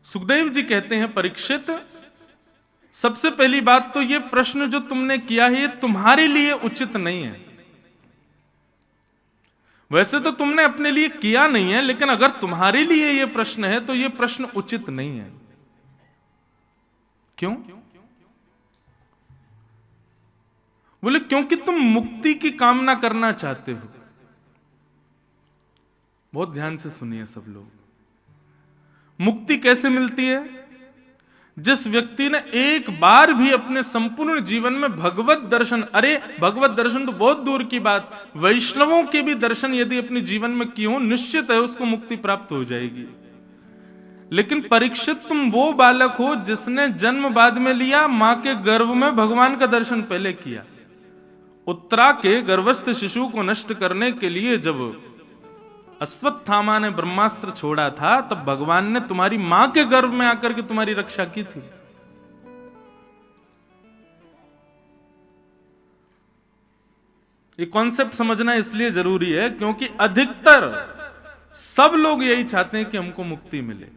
सुखदेव जी कहते हैं, परीक्षित, सबसे पहली बात तो ये प्रश्न जो तुमने किया है ये तुम्हारे लिए उचित नहीं है। वैसे तो तुमने अपने लिए किया नहीं है, लेकिन अगर तुम्हारे लिए ये प्रश्न है तो ये प्रश्न उचित नहीं है। क्यों? बोले क्योंकि तुम मुक्ति की कामना करना चाहते हो। बहुत ध्यान से सुनिए सब लोग। मुक्ति कैसे मिलती है? जिस व्यक्ति ने एक बार भी अपने संपूर्ण जीवन में भगवत दर्शन, अरे भगवत दर्शन तो बहुत दूर की बात, वैष्णवों के भी दर्शन यदि अपने जीवन में किए हो, निश्चित है उसको मुक्ति प्राप्त हो जाएगी। लेकिन परीक्षित, तुम वो बालक हो जिसने जन्म बाद में लिया, मां के गर्भ में भगवान का दर्शन पहले किया। उत्तरा के गर्भस्थ शिशु को नष्ट करने के लिए जब अश्वत्थामा ने ब्रह्मास्त्र छोड़ा था, तब भगवान ने तुम्हारी मां के गर्भ में आकर के तुम्हारी रक्षा की थी। ये कॉन्सेप्ट समझना इसलिए जरूरी है क्योंकि अधिकतर सब लोग यही चाहते हैं कि हमको मुक्ति मिले।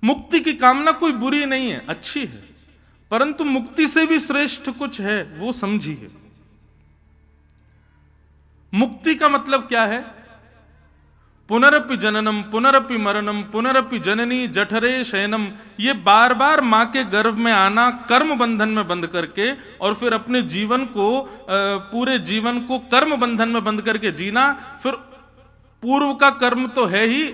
मुक्ति की कामना कोई बुरी नहीं है, अच्छी है, परंतु मुक्ति से भी श्रेष्ठ कुछ है, वो समझिए। मुक्ति का मतलब क्या है? पुनरपि जननम पुनरपि मरणम पुनरपि जननी जठरे शयनम। ये बार बार मां के गर्भ में आना, कर्म बंधन में बंध करके, और फिर अपने जीवन को, पूरे जीवन को कर्म बंधन में बंध करके जीना। फिर पूर्व का कर्म तो है ही,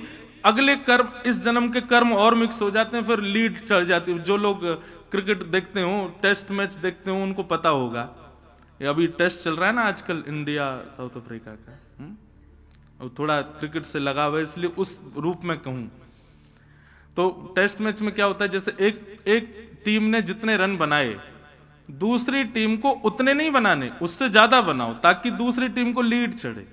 अगले कर्म, इस जन्म के कर्म और मिक्स हो जाते हैं, फिर लीड चढ़ जाती है। जो लोग क्रिकेट देखते हो, टेस्ट मैच देखते हो, उनको पता होगा। अभी टेस्ट चल रहा है ना आजकल, इंडिया साउथ अफ्रीका का, और थोड़ा क्रिकेट से लगाव है इसलिए उस रूप में कहूं तो टेस्ट मैच में क्या होता है, जैसे एक टीम ने जितने रन बनाए, दूसरी टीम को उतने नहीं बनाने, उससे ज्यादा बनाओ ताकि दूसरी टीम को लीड चढ़े।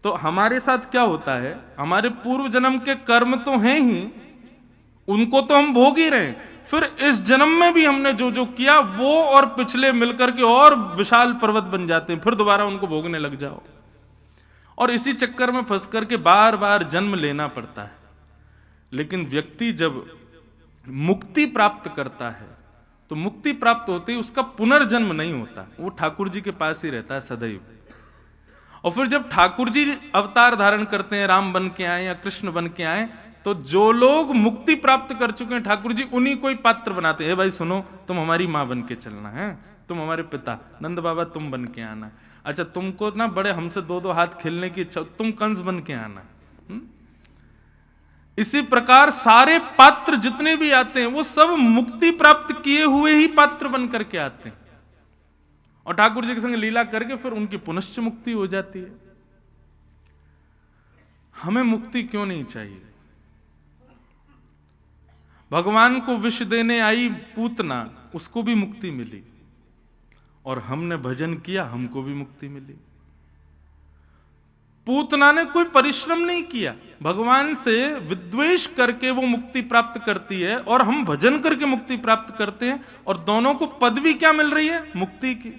तो हमारे साथ क्या होता है, हमारे पूर्व जन्म के कर्म तो हैं ही, उनको तो हम भोग ही रहे हैं, फिर इस जन्म में भी हमने जो जो किया वो और पिछले मिलकर के और विशाल पर्वत बन जाते हैं, फिर दोबारा उनको भोगने लग जाओ। और इसी चक्कर में फंस करके बार बार जन्म लेना पड़ता है। लेकिन व्यक्ति जब मुक्ति प्राप्त करता है तो मुक्ति प्राप्त होते ही उसका पुनर्जन्म नहीं होता, वो ठाकुर जी के पास ही रहता है सदैव। और फिर जब ठाकुर जी अवतार धारण करते हैं, राम बन के आए या कृष्ण बन के आए, तो जो लोग मुक्ति प्राप्त कर चुके हैं ठाकुर जी उन्हीं को ही पात्र बनाते हैं। भाई सुनो, तुम हमारी मां बन के चलना है, तुम हमारे पिता नंद बाबा तुम बन के आना, अच्छा तुमको ना बड़े हमसे दो दो हाथ खेलने की इच्छा, तुम कंस बन के आना। इसी प्रकार सारे पात्र जितने भी आते हैं वो सब मुक्ति प्राप्त किए हुए ही पात्र बन करके आते हैं, और ठाकुर जी के संग लीला करके फिर उनकी पुनश्च मुक्ति हो जाती है। हमें मुक्ति क्यों नहीं चाहिए? भगवान को विष देने आई पूतना, उसको भी मुक्ति मिली, और हमने भजन किया, हमको भी मुक्ति मिली। पूतना ने कोई परिश्रम नहीं किया, भगवान से विद्वेष करके वो मुक्ति प्राप्त करती है, और हम भजन करके मुक्ति प्राप्त करते हैं, और दोनों को पदवी क्या मिल रही है? मुक्ति की।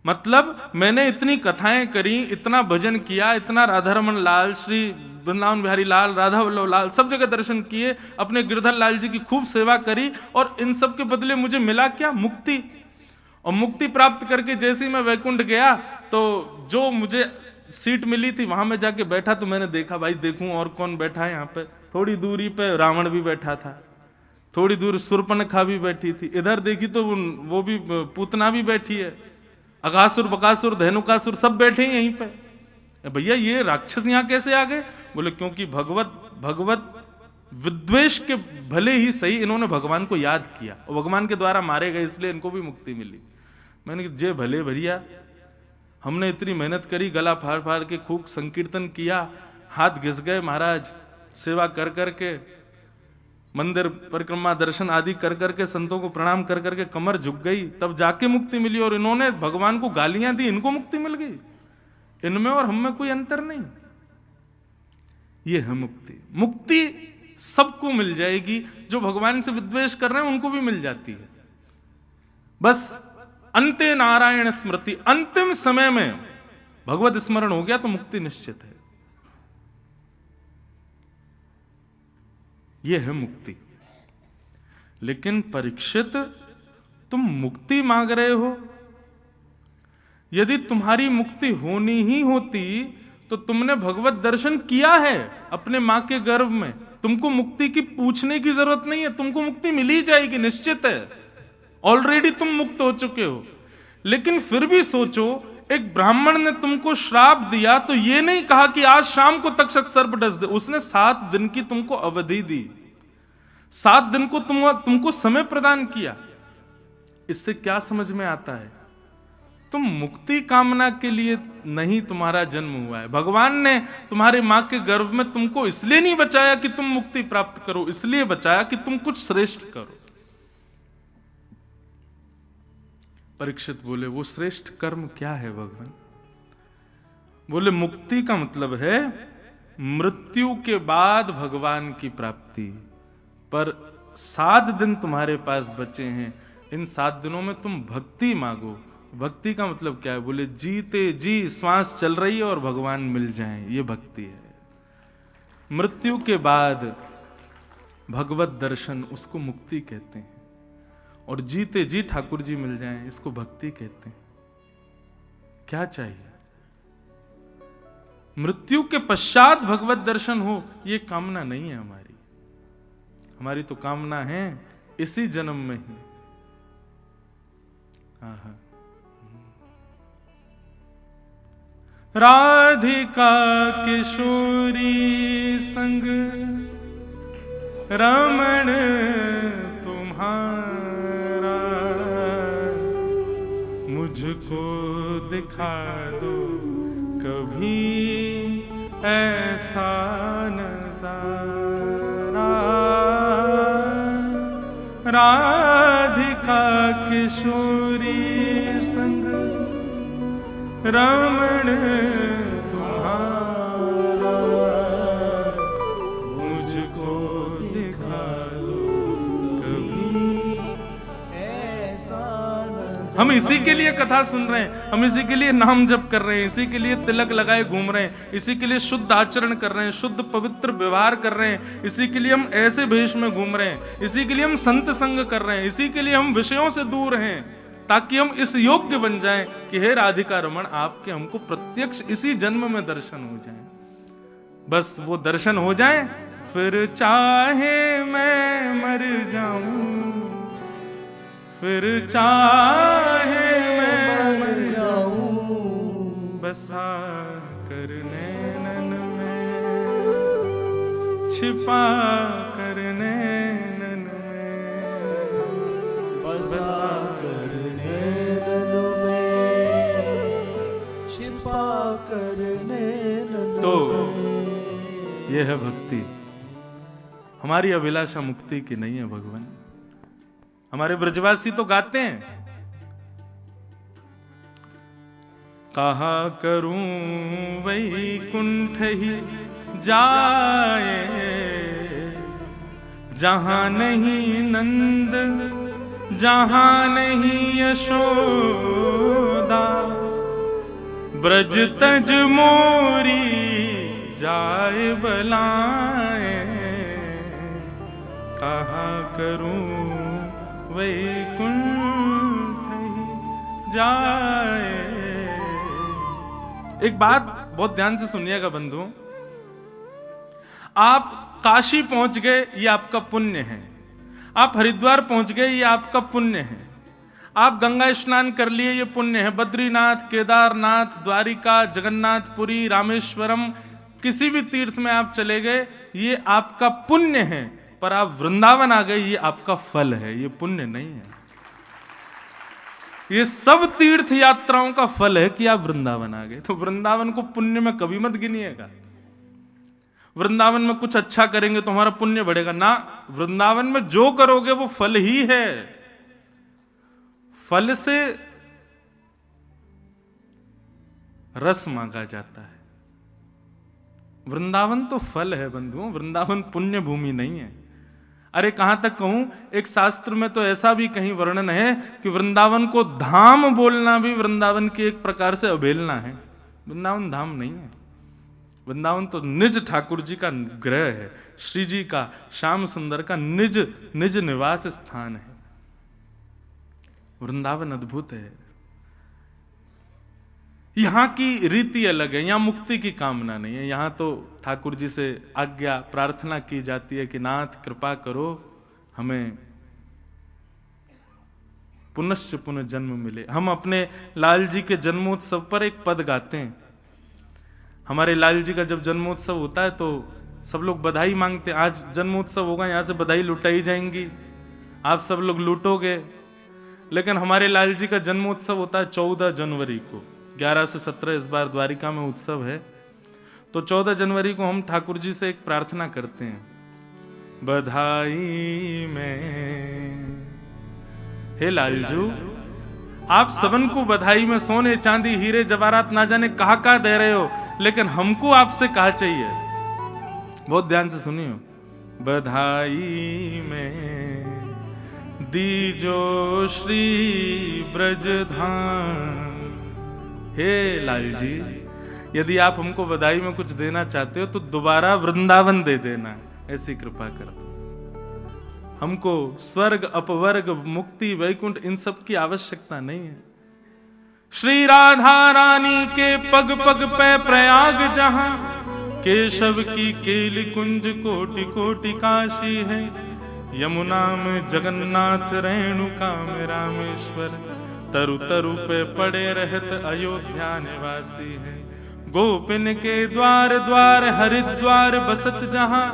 मतलब मैंने इतनी कथाएं करी, इतना भजन किया, इतना राधारमण लाल, श्री वृंदावन बिहारी लाल, राधा वल्लभ लाल, सब जगह दर्शन किए, अपने गिरधर लाल जी की खूब सेवा करी, और इन सब के बदले मुझे मिला क्या? मुक्ति। और मुक्ति प्राप्त करके जैसे ही मैं वैकुंठ गया तो जो मुझे सीट मिली थी वहां में जाके बैठा, तो मैंने देखा, भाई देखूं और कौन बैठा है यहाँ पे। थोड़ी दूरी पे रावण भी बैठा था, थोड़ी दूर शूर्पणखा भी बैठी थी, इधर देखी तो वो भी पूतना भी बैठी है, अघासुर बकासुर धेनुकासुर सब बैठे हैं यहीं पे। भैया ये राक्षस यहाँ कैसे आ गए? बोले क्योंकि भगवत विद्वेष के भले ही सही इन्होंने भगवान को याद किया, और भगवान के द्वारा मारे गए, इसलिए इनको भी मुक्ति मिली। मैंने कहा जे भले भैया, हमने इतनी मेहनत करी, गला फाड़ फाड़ के खूब संकीर्तन किया, हाथ घिस गए महाराज, सेवा कर करके, मंदिर परिक्रमा दर्शन आदि कर करके, संतों को प्रणाम कर करके कमर झुक गई, तब जाके मुक्ति मिली। और इन्होंने भगवान को गालियां दी, इनको मुक्ति मिल गई। इनमें और हम में कोई अंतर नहीं। ये है मुक्ति। मुक्ति सबको मिल जाएगी, जो भगवान से विद्वेष कर रहे हैं उनको भी मिल जाती है। बस अंते नारायण स्मृति, अंतिम समय में भगवत स्मरण हो गया तो मुक्ति निश्चित है। यह है मुक्ति। लेकिन परीक्षित, तुम मुक्ति मांग रहे हो। यदि तुम्हारी मुक्ति होनी ही होती तो तुमने भगवत दर्शन किया है अपने मां के गर्भ में। तुमको मुक्ति की पूछने की जरूरत नहीं है, तुमको मुक्ति मिल ही जाएगी, निश्चित है। ऑलरेडी तुम मुक्त हो चुके हो। लेकिन फिर भी सोचो, एक ब्राह्मण ने तुमको श्राप दिया तो ये नहीं कहा कि आज शाम को तक्षक सर्प डस दे। उसने 7 दिन की तुमको अवधि दी, 7 दिन को तुमको समय प्रदान किया। इससे क्या समझ में आता है? तुम मुक्ति कामना के लिए नहीं तुम्हारा जन्म हुआ है। भगवान ने तुम्हारे मां के गर्भ में तुमको इसलिए नहीं बचाया कि तुम मुक्ति प्राप्त करो, इसलिए बचाया कि तुम कुछ श्रेष्ठ करो। परीक्षित बोले, वो श्रेष्ठ कर्म क्या है भगवान? बोले, मुक्ति का मतलब है मृत्यु के बाद भगवान की प्राप्ति। पर 7 दिन तुम्हारे पास बचे हैं, इन 7 दिनों में तुम भक्ति मांगो। भक्ति का मतलब क्या है? बोले, जीते जी श्वास चल रही है और भगवान मिल जाएं, ये भक्ति है। मृत्यु के बाद भगवत दर्शन, उसको मुक्ति कहते हैं। और जीते जी ठाकुर जी मिल जाएं, इसको भक्ति कहते हैं। क्या चाहिए? मृत्यु के पश्चात भगवत दर्शन हो, ये कामना नहीं है हमारी। हमारी तो कामना है इसी जन्म में ही। राधिका किशोरी संग रमण तुम्हारा, मुझको दिखा दो कभी ऐसा नजारा। राधिका किशोरी संग रमण तुम्हारा, मुझको दिखा दो कभी ऐसा। हम इसी के लिए कथा सुन रहे हैं, हम इसी के लिए नाम जप कर रहे हैं, इसी के लिए तिलक लगाए घूम रहे हैं, इसी के लिए शुद्ध आचरण कर रहे हैं, शुद्ध पवित्र व्यवहार कर रहे हैं, इसी के लिए हम ऐसे भेष में घूम रहे हैं, इसी के लिए हम संत संग कर रहे हैं, इसी के लिए हम विषयों से दूर हैं, ताकि हम इस योग्य बन जाएं कि हे राधिका रमण, आपके हमको प्रत्यक्ष इसी जन्म में दर्शन हो जाएं। बस वो दर्शन हो जाएं, फिर चाहे मैं मर जाऊं, फिर चाहे मैं मर जाऊं, बसा कर नैनन में, छिपा कर नैनन में, बसा कर नैनन में, छिपा कर नैनन। तो यह है भक्ति। हमारी अभिलाषा मुक्ति की नहीं है भगवान। हमारे ब्रजवासी तो गाते हैं, कहा करूं वैकुंठ ही जाए, जहां नहीं नंद, जहां नहीं यशोदा, ब्रज तज मोरी जाए बलाए। कहा करूं वैकुंठ ही जाए। एक बात बहुत ध्यान से सुनिएगा बंधु, आप काशी पहुंच गए, ये आपका पुण्य है। आप हरिद्वार पहुंच गए, ये आपका पुण्य है। आप गंगा स्नान कर लिए, ये पुण्य है। बद्रीनाथ, केदारनाथ, द्वारिका, जगन्नाथपुरी, रामेश्वरम, किसी भी तीर्थ में आप चले गए, ये आपका पुण्य है। पर आप वृंदावन आ गए, ये आपका फल है, ये पुण्य नहीं है। ये सब तीर्थ यात्राओं का फल है कि आप वृंदावन आ गए। तो वृंदावन को पुण्य में कभी मत गिनिएगा। वृंदावन में कुछ अच्छा करेंगे तो हमारा पुण्य बढ़ेगा ना। वृंदावन में जो करोगे वो फल ही है। फल से रस मांगा जाता है। वृंदावन तो फल है बंधुओं, वृंदावन पुण्य भूमि नहीं है। अरे कहां तक कहूं, एक शास्त्र में तो ऐसा भी कहीं वर्णन है कि वृंदावन को धाम बोलना भी वृंदावन की एक प्रकार से अवहेलना है। वृंदावन धाम नहीं है। वृंदावन तो निज ठाकुर जी का ग्रह है, श्री जी का, श्याम सुंदर का निज निज निवास स्थान है। वृंदावन अद्भुत है। यहां की रीति अलग है, यहां मुक्ति की कामना नहीं है। यहां तो ठाकुर जी से आज्ञा प्रार्थना की जाती है कि नाथ कृपा करो, हमें पुनश्च पुनः जन्म मिले। हम अपने लाल जी के जन्मोत्सव पर एक पद गाते हैं। हमारे लाल जी का जब जन्मोत्सव होता है तो सब लोग बधाई मांगते हैं। आज जन्मोत्सव होगा, यहां से बधाई लुटाई जाएंगी, आप सब लोग लूटोगे। लेकिन हमारे लाल जी का जन्मोत्सव होता है 14 जनवरी को, 11 से 17 इस बार द्वारिका में उत्सव है। तो 14 जनवरी को हम ठाकुर जी से एक प्रार्थना करते हैं, बधाई में हे लालजू, आप सबन को बधाई में सोने चांदी हीरे जवाहरात ना जाने कहा दे रहे हो, लेकिन हमको आपसे कहा चाहिए। बहुत ध्यान से सुनियो, बधाई में दीजो श्री ब्रजधाम। हे लाल जी, यदि आप हमको बधाई में कुछ देना चाहते हो तो दोबारा वृंदावन दे देना, ऐसी कृपा कर दो। हमको स्वर्ग अपवर्ग मुक्ति वैकुंठ इन सब की आवश्यकता नहीं है। श्री राधा रानी के पग पग पे प्रयाग जहां, केशव की केली कुंज कोटि कोटि काशी है। यमुना में जगन्नाथ, रेणुका में रामेश्वर, तरु तरु पे पड़े रहत अयोध्या निवासी है। गोपिन के द्वार द्वार हरिद्वार बसत जहां,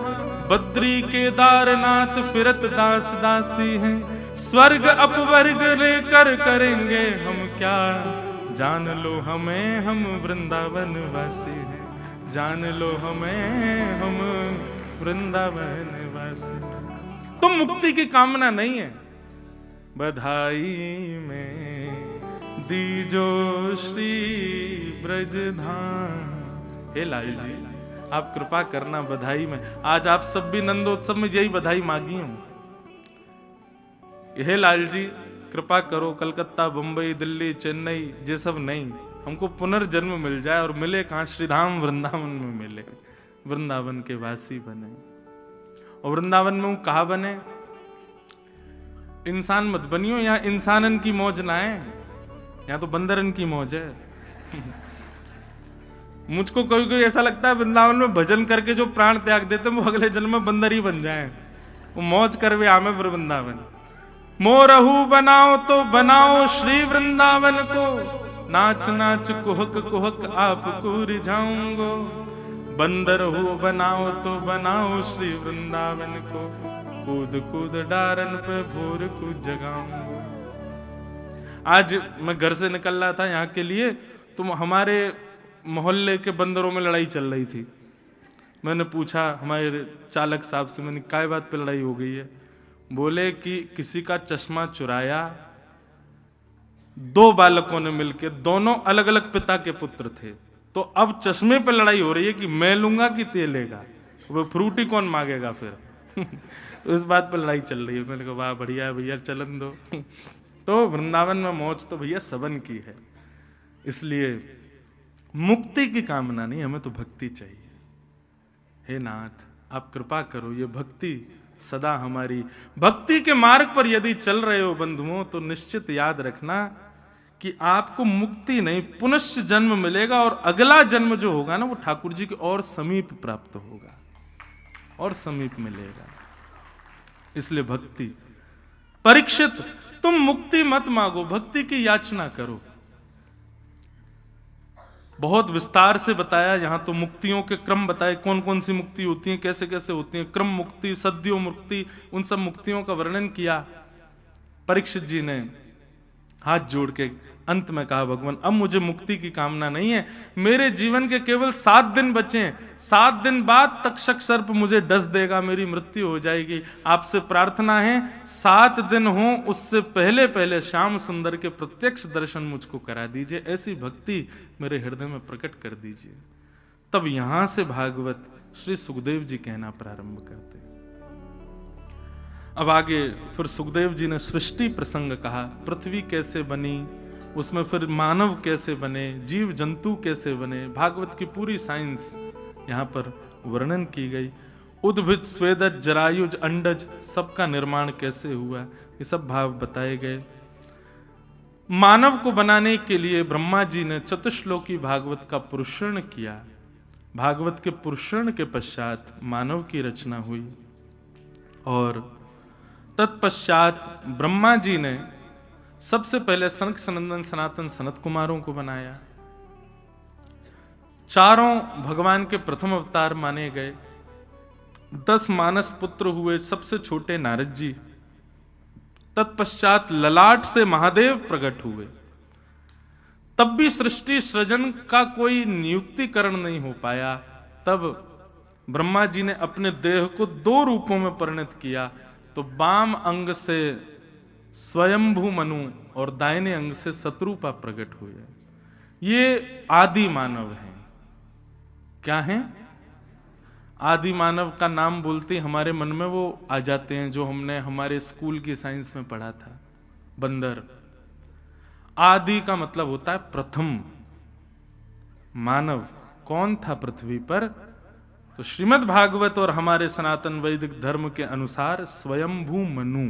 बद्री केदारनाथ फिरत दास दासी हैं। स्वर्ग अपवर्ग लेकर करेंगे हम क्या, जान लो हमें हम वृंदावन वासी हैं। जान लो हमें हम वृंदावन वासी। तो मुक्ति की कामना नहीं है। बधाई में दीजो श्री ब्रजधाम। हे लाल जी, आप कृपा करना बधाई में। आज आप सब भी नंदोत्सव में यही बधाई मांगी हूं। हे लाल जी कृपा करो, कलकत्ता बंबई दिल्ली चेन्नई ये सब नहीं, हमको पुनर्जन्म मिल जाए। और मिले कहां? श्रीधाम वृंदावन में मिले, वृंदावन के वासी बने। और वृंदावन में कहा बने? इंसान मत बनियो, यहाँ इंसानन की मौज ना है, यहाँ तो बंदरन की मौज है। मुझको कभी कभी ऐसा लगता है वृंदावन में भजन करके जो प्राण त्याग देते हैं वो अगले जन्म में बंदर ही बन जाएं। वो मौज करवे आमे वृंदावन। मोरहू बनाओ तो बनाओ श्री वृंदावन को, नाच नाच कुहक कुहक आपको रिझाऊंगो। बंदर हो बनाओ तो बनाओ श्री वृंदावन को, कूद कूद डारन पे भोर को जगाऊंगो। आज मैं घर से निकल रहा था यहाँ के लिए, तो हमारे मोहल्ले के बंदरों में लड़ाई चल रही थी। मैंने पूछा हमारे चालक साहब से, मैंने काय बात पे लड़ाई हो गई है? बोले कि किसी का चश्मा चुराया, 2 बालकों ने मिलकर, दोनों अलग अलग पिता के पुत्र थे, तो अब चश्मे पे लड़ाई हो रही है कि मैं लूंगा कि ते लेगा, वो फ्रूटी कौन मांगेगा फिर। तो इस बात पर लड़ाई चल रही है। मैंने कहा वाह बढ़िया है भैया, चलन दो। तो वृंदावन में मौज तो भैया सबन की है। इसलिए मुक्ति की कामना नहीं, हमें तो भक्ति चाहिए। हे नाथ आप कृपा करो, ये भक्ति सदा हमारी। भक्ति के मार्ग पर यदि चल रहे हो बंधुओं, तो निश्चित याद रखना कि आपको मुक्ति नहीं पुनश्च जन्म मिलेगा, और अगला जन्म जो होगा ना वो ठाकुर जी के और समीप प्राप्त होगा, और समीप मिलेगा। इसलिए भक्ति। परीक्षित तुम मुक्ति मत मांगो, भक्ति की याचना करो। बहुत विस्तार से बताया, यहां तो मुक्तियों के क्रम बताए, कौन कौन सी मुक्ति होती है, कैसे कैसे होती है, क्रम मुक्ति, सद्यो मुक्ति, उन सब मुक्तियों का वर्णन किया। परीक्षित जी ने हाथ जोड़ के अंत में कहा, भगवान अब मुझे मुक्ति की कामना नहीं है, मेरे जीवन के केवल 7 दिन बचे हैं, 7 दिन बाद तक्षक सर्प मुझे डस देगा, मेरी मृत्यु हो जाएगी। आपसे प्रार्थना है 7 दिन हो उससे पहले पहले श्याम सुंदर के प्रत्यक्ष दर्शन मुझको करा दीजिए, ऐसी भक्ति मेरे हृदय में प्रकट कर दीजिए। तब यहां से भागवत श्री सुखदेव जी कहना प्रारंभ करते हैं। अब आगे फिर सुखदेव जी ने सृष्टि प्रसंग कहा, पृथ्वी कैसे बनी, उसमें फिर मानव कैसे बने, जीव जंतु कैसे बने, भागवत की पूरी साइंस यहाँ पर वर्णन की गई। उद्भिद, स्वेदज, जरायुज, अंडज, सबका निर्माण कैसे हुआ, ये सब भाव बताए गए। मानव को बनाने के लिए ब्रह्मा जी ने चतुश्लोकी भागवत का पुरुषण किया। भागवत के पुरुषण के पश्चात मानव की रचना हुई और तत्पश्चात ब्रह्मा जी ने सबसे पहले सनक सनंदन सनातन सनत कुमारों को बनाया। चारों भगवान के प्रथम अवतार माने गए। 10 मानस पुत्र हुए, सबसे छोटे नारद जी। तत्पश्चात ललाट से महादेव प्रकट हुए। तब भी सृष्टि सृजन का कोई नियुक्तिकरण नहीं हो पाया। तब ब्रह्मा जी ने अपने देह को 2 रूपों में परिणत किया। तो बाम अंग से स्वयंभू मनु और दाहिने अंग से शत्रुपा प्रकट हुए। ये आदि मानव हैं। क्या हैं? आदि मानव का नाम बोलते हमारे मन में वो आ जाते हैं जो हमने हमारे स्कूल की साइंस में पढ़ा था, बंदर। आदि का मतलब होता है प्रथम। मानव कौन था पृथ्वी पर? तो श्रीमद् भागवत और हमारे सनातन वैदिक धर्म के अनुसार स्वयंभू मनु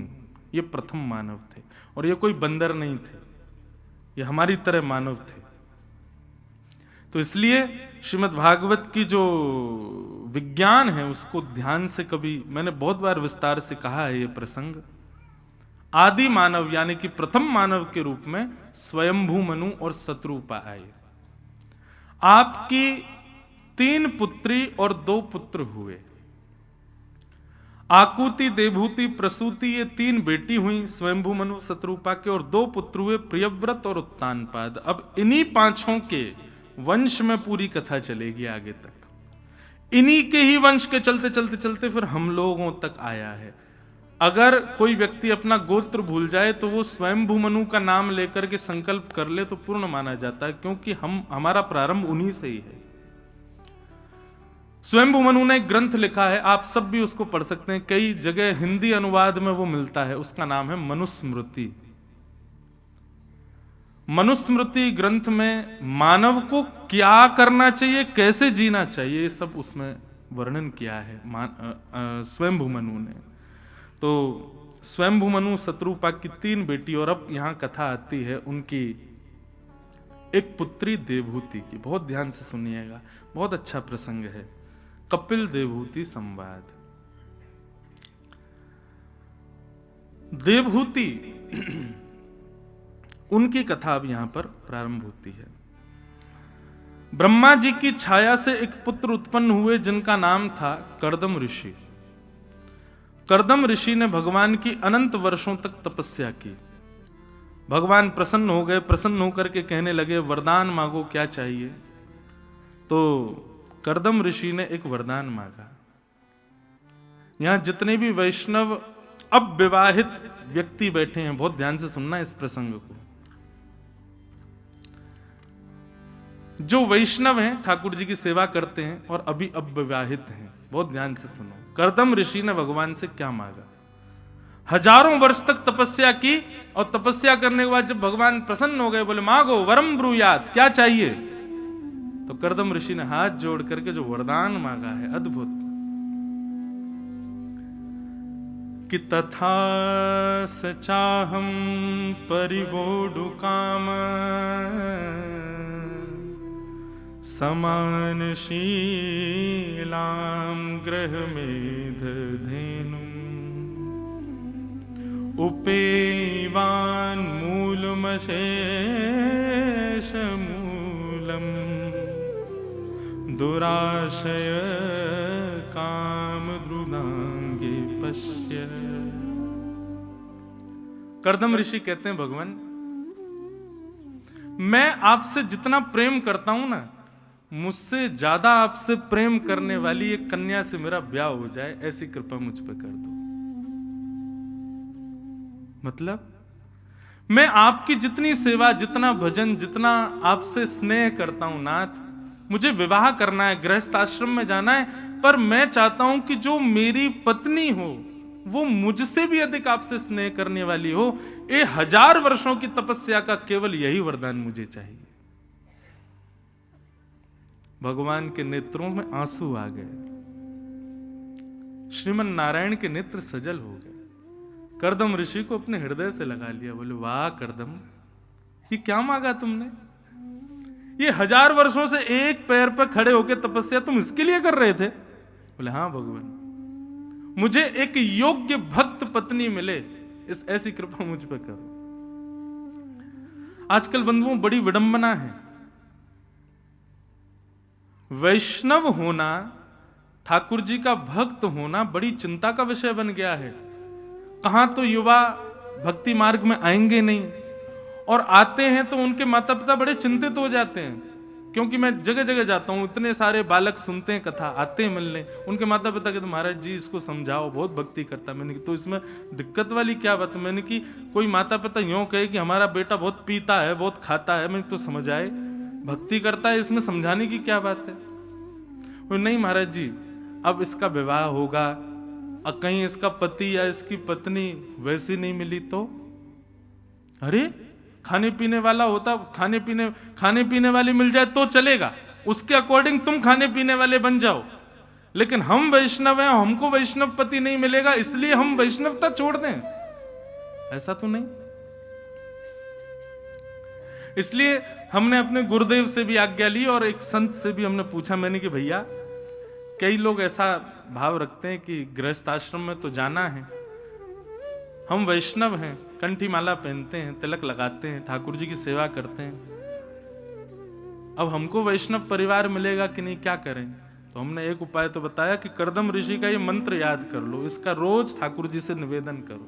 ये प्रथम मानव थे। और ये कोई बंदर नहीं थे, ये हमारी तरह मानव थे। तो इसलिए श्रीमद् भागवत की जो विज्ञान है उसको ध्यान से, कभी मैंने बहुत बार विस्तार से कहा है ये प्रसंग। आदि मानव यानी कि प्रथम मानव के रूप में स्वयंभू मनु और शत्रुपा आए। आपकी 3 पुत्री और 2 पुत्र हुए। आकुति, देवहूति, प्रसूति, ये 3 बेटी हुई स्वयंभू मनु शत्रुपा के, और 2 पुत्र हुए प्रियव्रत और उत्तानपाद। अब इन्हीं 5 के वंश में पूरी कथा चलेगी आगे तक। इन्हीं के ही वंश के चलते चलते चलते फिर हम लोगों तक आया है। अगर कोई व्यक्ति अपना गोत्र भूल जाए तो वो स्वयंभू मनु का नाम लेकर के संकल्प कर ले तो पूर्ण माना जाता है, क्योंकि हमारा प्रारंभ उन्हीं से ही है। स्वयंभू मनु ने एक ग्रंथ लिखा है, आप सब भी उसको पढ़ सकते हैं, कई जगह हिंदी अनुवाद में वो मिलता है। उसका नाम है मनुस्मृति। मनुस्मृति ग्रंथ में मानव को क्या करना चाहिए, कैसे जीना चाहिए, ये सब उसमें वर्णन किया है स्वयंभू मनु ने। तो स्वयंभू मनु शत्रुपा की 3 बेटी, और अब यहां कथा आती है उनकी एक पुत्री देवहूति की। बहुत ध्यान से सुनिएगा, बहुत अच्छा प्रसंग है। कपिल देवहूति संवाद। देवहूति उनकी कथा अब यहां पर प्रारंभ होती है। ब्रह्मा जी की छाया से एक पुत्र उत्पन्न हुए जिनका नाम था कर्दम ऋषि। कर्दम ऋषि ने भगवान की अनंत वर्षों तक तपस्या की। भगवान प्रसन्न हो गए। प्रसन्न होकर के कहने लगे, वरदान मांगो, क्या चाहिए? तो कर्दम ऋषि ने एक वरदान मांगा। यहां जितने भी वैष्णव अब विवाहित व्यक्ति बैठे हैं, बहुत ध्यान से सुनना इस प्रसंग को। जो वैष्णव हैं, ठाकुर जी की सेवा करते हैं और अभी अब विवाहित हैं, बहुत ध्यान से सुनो। कर्दम ऋषि ने भगवान से क्या मांगा? हजारों वर्ष तक तपस्या की, और तपस्या करने के बाद जब भगवान प्रसन्न हो गए, बोले मांगो वरम ब्रूयात, क्या चाहिए? तो कर्दम ऋषि ने हाथ जोड़ करके जो वरदान मांगा है, अद्भुत, कि तथा सचाहम परिवोडु काम समान शीलाम ग्रह मेध धेनु उपेवान मूलमशेष मूलम दुराशय काम द्रुदांगे पश्य। कर्दम ऋषि कहते हैं, भगवान मैं आपसे जितना प्रेम करता हूं ना, मुझसे ज्यादा आपसे प्रेम करने वाली एक कन्या से मेरा ब्याह हो जाए, ऐसी कृपा मुझ पर कर दो। मतलब मैं आपकी जितनी सेवा, जितना भजन, जितना आपसे स्नेह करता हूं नाथ, मुझे विवाह करना है, गृहस्थ आश्रम में जाना है, पर मैं चाहता हूं कि जो मेरी पत्नी हो वो मुझसे भी अधिक आपसे स्नेह करने वाली हो। ये 1000 वर्षों की तपस्या का केवल यही वरदान मुझे चाहिए। भगवान के नेत्रों में आंसू आ गए, श्रीमन नारायण के नेत्र सजल हो गए। कर्दम ऋषि को अपने हृदय से लगा लिया, बोले वाह कर्दम, ये क्या मांगा तुमने? ये 1000 वर्षों से एक पैर पर खड़े होकर तपस्या तुम इसके लिए कर रहे थे? बोले हाँ भगवान, मुझे एक योग्य भक्त पत्नी मिले, इस ऐसी कृपा मुझ पर करो। आजकल बंधुओं बड़ी विडंबना है, वैष्णव होना, ठाकुर जी का भक्त होना बड़ी चिंता का विषय बन गया है। कहां तो युवा भक्ति मार्ग में आएंगे नहीं, और आते हैं तो उनके माता पिता बड़े चिंतित हो जाते हैं, क्योंकि मैं जगह जगह जाता हूं, इतने सारे बालक सुनते हैं कथा, आते हैं मिलने, उनके माता पिता कहते महाराज जी इसको समझाओ, बहुत भक्ति करता है। मैंने कि तो इसमें दिक्कत वाली क्या बात? मैंने कि कोई माता पिता यूं कहे कि हमारा बेटा बहुत पीता है, बहुत खाता है, मैंने तो समझ आए, भक्ति करता है, इसमें समझाने की क्या बात है? नहीं महाराज जी, अब इसका विवाह होगा, अब कहीं इसका पति या इसकी पत्नी वैसी नहीं मिली तो? अरे खाने पीने वाला होता, खाने पीने वाली मिल जाए तो चलेगा, उसके अकॉर्डिंग तुम खाने पीने वाले बन जाओ, लेकिन हम वैष्णव हैं, हमको वैष्णव पति नहीं मिलेगा इसलिए हम वैष्णवता छोड़ दें, ऐसा तो नहीं। इसलिए हमने अपने गुरुदेव से भी आज्ञा ली और एक संत से भी हमने पूछा, मैंने कि भैया कई लोग ऐसा भाव रखते हैं कि गृहस्थ आश्रम में तो जाना है, हम वैष्णव हैं, कंठी माला पहनते हैं, तिलक लगाते हैं, ठाकुर जी की सेवा करते हैं, अब हमको वैष्णव परिवार मिलेगा कि नहीं, क्या करें? तो हमने एक उपाय तो बताया कि कर्दम ऋषि का ये मंत्र याद कर लो, इसका रोज ठाकुर जी से निवेदन करो,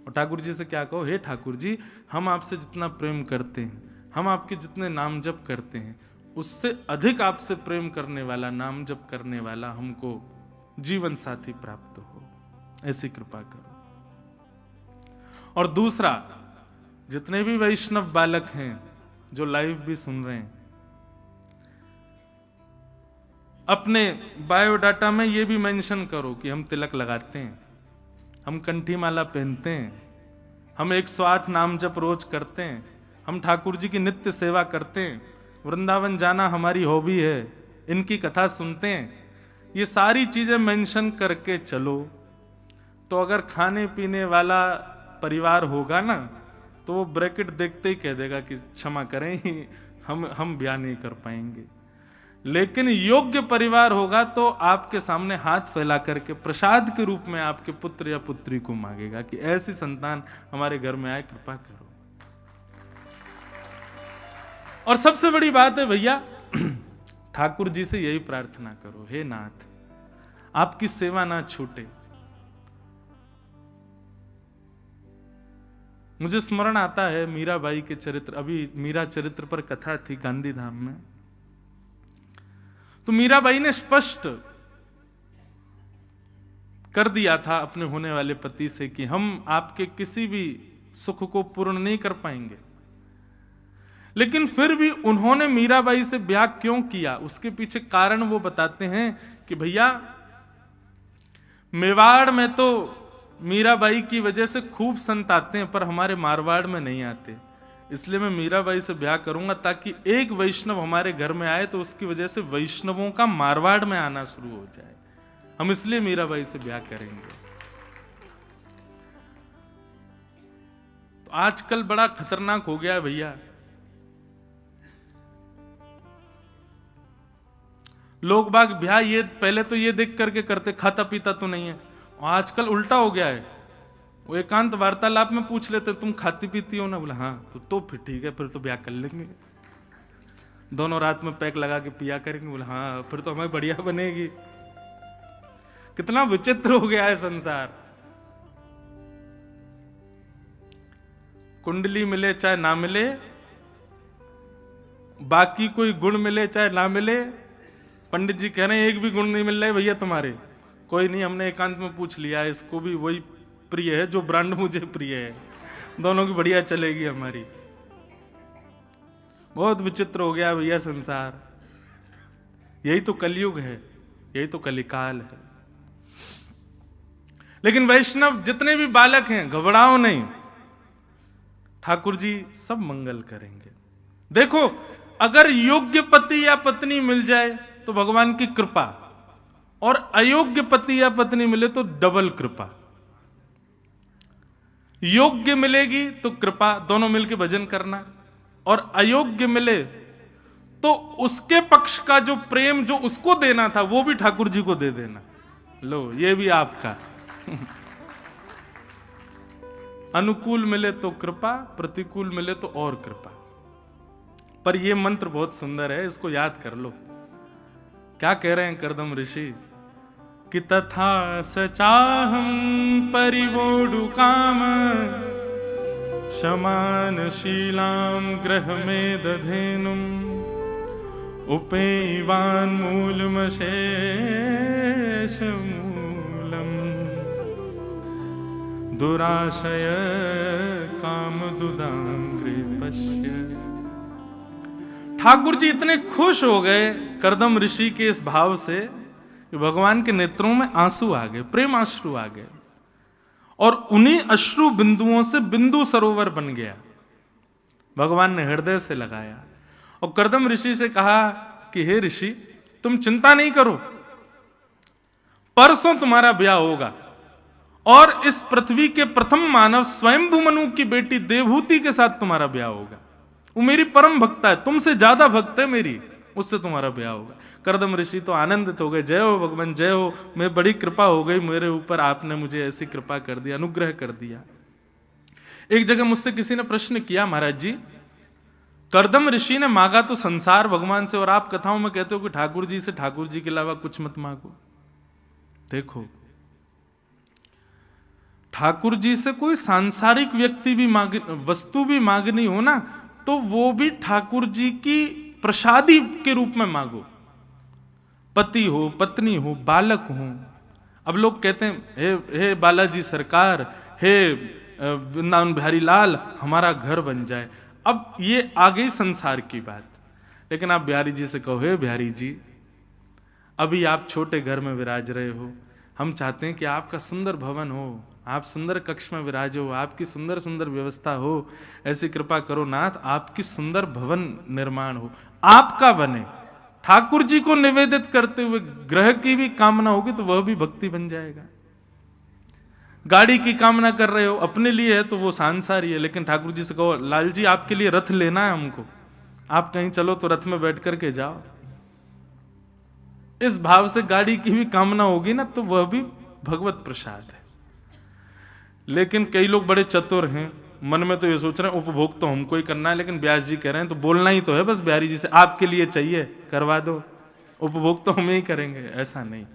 और ठाकुर जी से क्या कहो, हे ठाकुर जी, हम आपसे जितना प्रेम करते हैं, हम आपके जितने नाम जप करते हैं, उससे अधिक आपसे प्रेम करने वाला, नाम जप करने वाला हमको जीवन साथी प्राप्त हो, ऐसी कृपा करो। और दूसरा, जितने भी वैष्णव बालक हैं जो लाइव भी सुन रहे हैं, अपने बायोडाटा में ये भी मेंशन करो कि हम तिलक लगाते हैं, हम कंठी माला पहनते हैं, हम 108 नाम जप रोज करते हैं, हम ठाकुर जी की नित्य सेवा करते हैं, वृंदावन जाना हमारी हॉबी है, इनकी कथा सुनते हैं, ये सारी चीजें मेंशन करके चलो। तो अगर खाने पीने वाला परिवार होगा ना, तो वो ब्रैकेट देखते ही कह देगा कि क्षमा करें, हम ब्याह नहीं कर पाएंगे। लेकिन योग्य परिवार होगा तो आपके सामने हाथ फैला करके प्रसाद के रूप में आपके पुत्र या पुत्री को मांगेगा कि ऐसी संतान हमारे घर में आए, कृपा करो। और सबसे बड़ी बात है भैया, ठाकुर जी से यही प्रार्थना करो, हे नाथ आपकी सेवा ना छूटे। मुझे स्मरण आता है मीराबाई के चरित्र, अभी मीरा चरित्र पर कथा थी गांधीधाम में, तो मीराबाई ने स्पष्ट कर दिया था अपने होने वाले पति से कि हम आपके किसी भी सुख को पूर्ण नहीं कर पाएंगे, लेकिन फिर भी उन्होंने मीराबाई से ब्याह क्यों किया, उसके पीछे कारण वो बताते हैं कि भैया मेवाड़ में तो मीराबाई की वजह से खूब संत आते हैं, पर हमारे मारवाड़ में नहीं आते, इसलिए मैं मीराबाई से ब्याह करूंगा ताकि एक वैष्णव हमारे घर में आए तो उसकी वजह से वैष्णवों का मारवाड़ में आना शुरू हो जाए, हम इसलिए मीराबाई से ब्याह करेंगे। तो आजकल बड़ा खतरनाक हो गया है भैया, लोग बाग ब्याह ये पहले तो ये देख करके करते खाता पीता तो नहीं है, आजकल उल्टा हो गया है, वो एकांत वार्तालाप में पूछ लेते तुम खाती पीती हो ना, बोला हाँ, तो फिर ठीक है, फिर तो ब्याह कर लेंगे, दोनों रात में पैक लगा के पिया करेंगे, बोला हाँ फिर तो हमें बढ़िया बनेगी। कितना विचित्र हो गया है संसार, कुंडली मिले चाहे ना मिले, बाकी कोई गुण मिले चाहे ना मिले, पंडित जी कह रहे हैं एक भी गुण नहीं मिल रहा है भैया तुम्हारे, कोई नहीं, हमने एकांत में पूछ लिया, इसको भी वही प्रिय है जो ब्रांड मुझे प्रिय है, दोनों की बढ़िया चलेगी हमारी। बहुत विचित्र हो गया भैया संसार, यही तो कलयुग है, यही तो कलिकाल है। लेकिन वैष्णव जितने भी बालक हैं घबराओ नहीं, ठाकुर जी सब मंगल करेंगे। देखो अगर योग्य पति या पत्नी मिल जाए तो भगवान की कृपा, और अयोग्य पति या पत्नी मिले तो डबल कृपा। योग्य मिलेगी तो कृपा, दोनों मिलकर भजन करना, और अयोग्य मिले तो उसके पक्ष का जो प्रेम जो उसको देना था वो भी ठाकुर जी को दे देना। लो ये भी आपका। अनुकूल मिले तो कृपा, प्रतिकूल मिले तो और कृपा। पर यह मंत्र बहुत सुंदर है, इसको याद कर लो। क्या कह रहे हैं कर्दम ऋषि कि तथा सचाहम परिवोडु काम शमान शीलाम ग्रह में दधेनुम उपेवान मूलम शेष मूलम दुराशय काम दुदांग्रे पश्य। ठाकुर जी इतने खुश हो गए कर्दम ऋषि के इस भाव से कि भगवान के नेत्रों में आंसू आ गए, प्रेम अश्रु आ गए, और उन्हीं अश्रु बिंदुओं से बिंदु सरोवर बन गया। भगवान ने हृदय से लगाया और कर्दम ऋषि से कहा कि हे ऋषि, तुम चिंता नहीं करो, परसों तुम्हारा ब्याह होगा और इस पृथ्वी के प्रथम मानव स्वयंभू मनु की बेटी देवहूति के साथ तुम्हारा ब्याह होगा। वो मेरी परम भक्त है, तुमसे ज्यादा भक्त है मेरी, उससे तुम्हारा ब्याह होगा। कर्दम ऋषि तो आनंदित हो गए, जय हो भगवान जय हो, मैं बड़ी कृपा हो गई मेरे ऊपर, आपने मुझे ऐसी कृपा कर दी, अनुग्रह कर दिया। एक जगह मुझसे किसी ने प्रश्न किया, महाराज जी कर्दम ऋषि ने मांगा तो संसार भगवान से, और आप कथाओं में कहते हो कि ठाकुर जी से ठाकुर जी के अलावा कुछ मत मांगो। देखो ठाकुर जी से कोई सांसारिक व्यक्ति भी वस्तु भी मांगनी हो ना, तो वो भी ठाकुर जी की प्रसादी के रूप में मांगो। पति हो, पत्नी हो, बालक हो। अब लोग कहते हैं हे बालाजी सरकार, हे वृंदावन बिहारी लाल, हमारा घर बन जाए। अब ये आ गई संसार की बात, लेकिन आप बिहारी जी से कहो, हे बिहारी जी अभी आप छोटे घर में विराज रहे हो, हम चाहते हैं कि आपका सुंदर भवन हो, आप सुंदर कक्ष में विराजो, आपकी सुंदर सुंदर व्यवस्था हो, ऐसी कृपा करो नाथ, आपकी सुंदर भवन निर्माण हो, आपका बने। ठाकुर जी को निवेदित करते हुए ग्रह की भी कामना होगी तो वह भी भक्ति बन जाएगा। गाड़ी की कामना कर रहे हो, अपने लिए है तो वो सांसारी है, लेकिन ठाकुर जी से कहो लाल जी आपके लिए रथ लेना है हमको, आप कहीं चलो तो रथ में बैठ करके जाओ। इस भाव से गाड़ी की भी कामना होगी ना तो वह भी भगवत प्रसाद है। लेकिन कई लोग बड़े चतुर हैं, मन में तो ये सोच रहे हैं उपभोग तो हमको ही करना है, लेकिन व्यास जी कह रहे हैं तो बोलना ही तो है बस बिहारी जी से, आपके लिए चाहिए करवा दो, उपभोग तो हम ही करेंगे। ऐसा नहीं,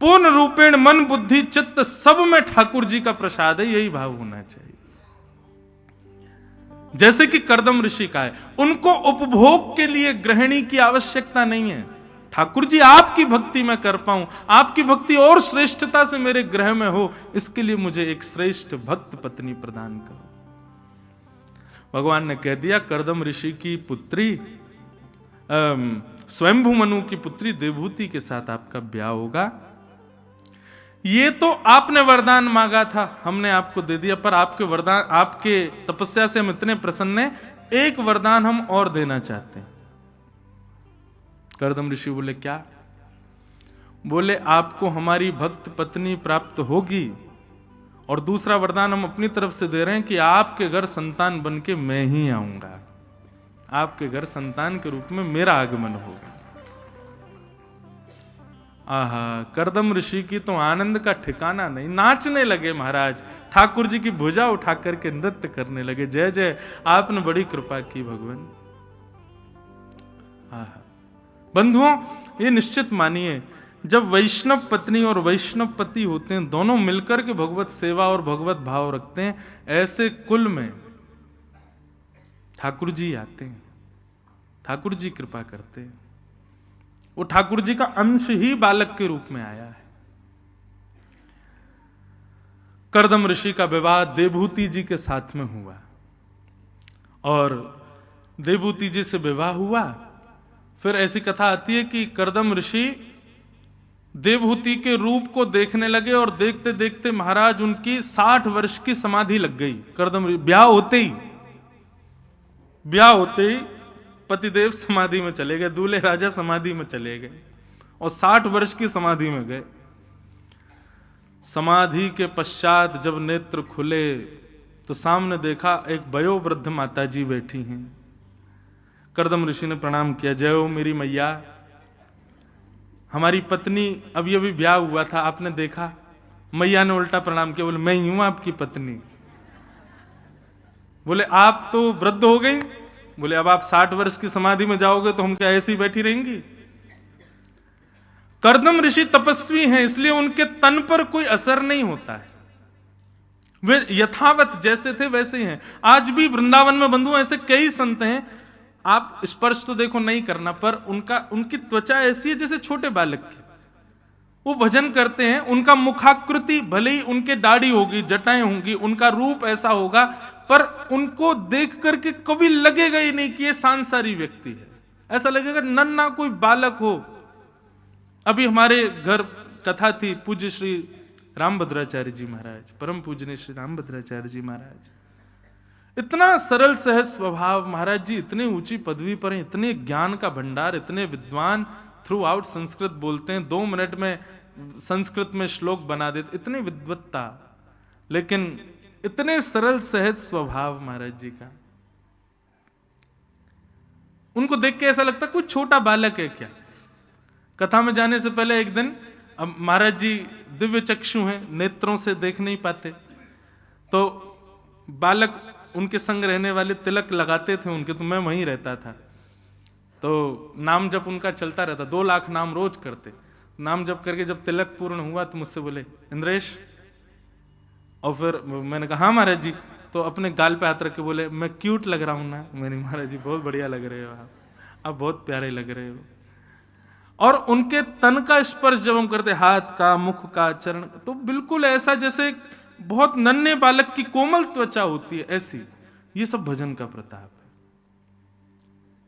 पूर्ण रूपेण मन बुद्धि चित्त सब में ठाकुर जी का प्रसाद है, यही भाव होना चाहिए। जैसे कि कर्दम ऋषि का है, उनको उपभोग के लिए गृहिणी की आवश्यकता नहीं है। ठाकुर जी आपकी भक्ति में कर पाऊं, आपकी भक्ति और श्रेष्ठता से मेरे गृह में हो, इसके लिए मुझे एक श्रेष्ठ भक्त पत्नी प्रदान करो। भगवान ने कह दिया कर्दम ऋषि की पुत्री स्वयंभू मनु की पुत्री देवहूति के साथ आपका ब्याह होगा। ये तो आपने वरदान मांगा था, हमने आपको दे दिया, पर आपके वरदान, आपके तपस्या से हम इतने प्रसन्न हैं, एक वरदान हम और देना चाहते हैं। कर्दम ऋषि बोले क्या? बोले आपको हमारी भक्त पत्नी प्राप्त होगी, और दूसरा वरदान हम अपनी तरफ से दे रहे हैं कि आपके घर संतान बन के मैं ही आऊंगा, आपके घर संतान के रूप में मेरा आगमन होगा। आहा, कर्दम ऋषि की तो आनंद का ठिकाना नहीं, नाचने लगे महाराज, ठाकुर जी की भुजा उठा करके नृत्य करने लगे, जय जय आपने बड़ी कृपा की भगवान। आहा, बंधुओं ये निश्चित मानिए, जब वैष्णव पत्नी और वैष्णव पति होते हैं, दोनों मिलकर के भगवत सेवा और भगवत भाव रखते हैं, ऐसे कुल में ठाकुर जी आते हैं, ठाकुर जी कृपा करते हैं। वो ठाकुर जी का अंश ही बालक के रूप में आया है। कर्दम ऋषि का विवाह देवहूति जी के साथ में हुआ, और देवहूति जी से विवाह हुआ। फिर ऐसी कथा आती है कि कर्दम ऋषि देवहूति के रूप को देखने लगे, और देखते देखते महाराज उनकी 60 वर्ष की समाधि लग गई। कर्दम ब्याह होते ही पतिदेव समाधि में चले गए, दूल्हे राजा समाधि में चले गए और 60 वर्ष की समाधि में गए। समाधि के पश्चात जब नेत्र खुले तो सामने देखा एक वयोवृद्ध माता जी बैठी हैं। कर्दम ऋषि ने प्रणाम किया, जय हो मेरी मैया, हमारी पत्नी अभी अभी ब्याह हुआ था, आपने देखा? मैया ने उल्टा प्रणाम किया, बोले मैं ही हूं आपकी पत्नी। बोले आप तो वृद्ध हो गई। बोले अब आप 60 वर्ष की समाधि में जाओगे तो हम क्या ऐसी बैठी रहेंगी? कर्दम ऋषि तपस्वी हैं, इसलिए उनके तन पर कोई असर नहीं होता है, वे यथावत जैसे थे वैसे ही हैं। आज भी वृंदावन में बंधु ऐसे कई संत हैं, आप स्पर्श तो देखो नहीं करना, पर उनकी त्वचा ऐसी है जैसे छोटे बालक की। वो भजन करते हैं, उनका मुखाकृति भले ही उनके दाढ़ी होगी, जटाएं होंगी, उनका रूप ऐसा होगा, पर उनको देख करके कभी लगेगा ही नहीं कि ये सांसारी व्यक्ति है। ऐसा लगेगा नन्हा कोई बालक हो। अभी हमारे घर कथा थी, पूज्य श्री रामभद्राचार्य जी महाराज, परम पूजनीय श्री रामभद्राचार्य जी महाराज, इतना सरल सहज स्वभाव। महाराज जी इतने ऊंची पदवी पर हैं, इतने ज्ञान का भंडार, इतने विद्वान, थ्रू आउट संस्कृत बोलते हैं, 2 मिनट में संस्कृत में श्लोक बना देते, इतनी विद्वत्ता, लेकिन इतने सरल सहज स्वभाव महाराज जी का। उनको देख के ऐसा लगता कोई छोटा बालक है क्या। कथा में जाने से पहले एक दिन, अब महाराज जी दिव्य चक्षु हैं, नेत्रों से देख नहीं पाते, तो बालक उनके संग रहने वाले तिलक लगाते थे उनके, तो मैं वहीं रहता था। तो नाम जप उनका चलता रहता, 2 लाख नाम रोज करते। नाम जप करके जब तिलक पूर्ण हुआ तो मुझसे बोले, इंद्रेश, और फिर मैंने कहा हाँ महाराज जी, तो अपने गाल पे हाथ रख के बोले, मैं क्यूट लग रहा हूं ना? मैंने, महाराज जी बहुत बढ़िया लग रहे हो आप बहुत प्यारे लग रहे हो। और उनके तन का स्पर्श जब हम करते, हाथ का, मुख का, चरण, तो बिल्कुल ऐसा जैसे बहुत नन्हे बालक की कोमल त्वचा होती है, ऐसी। ये सब भजन का प्रताप है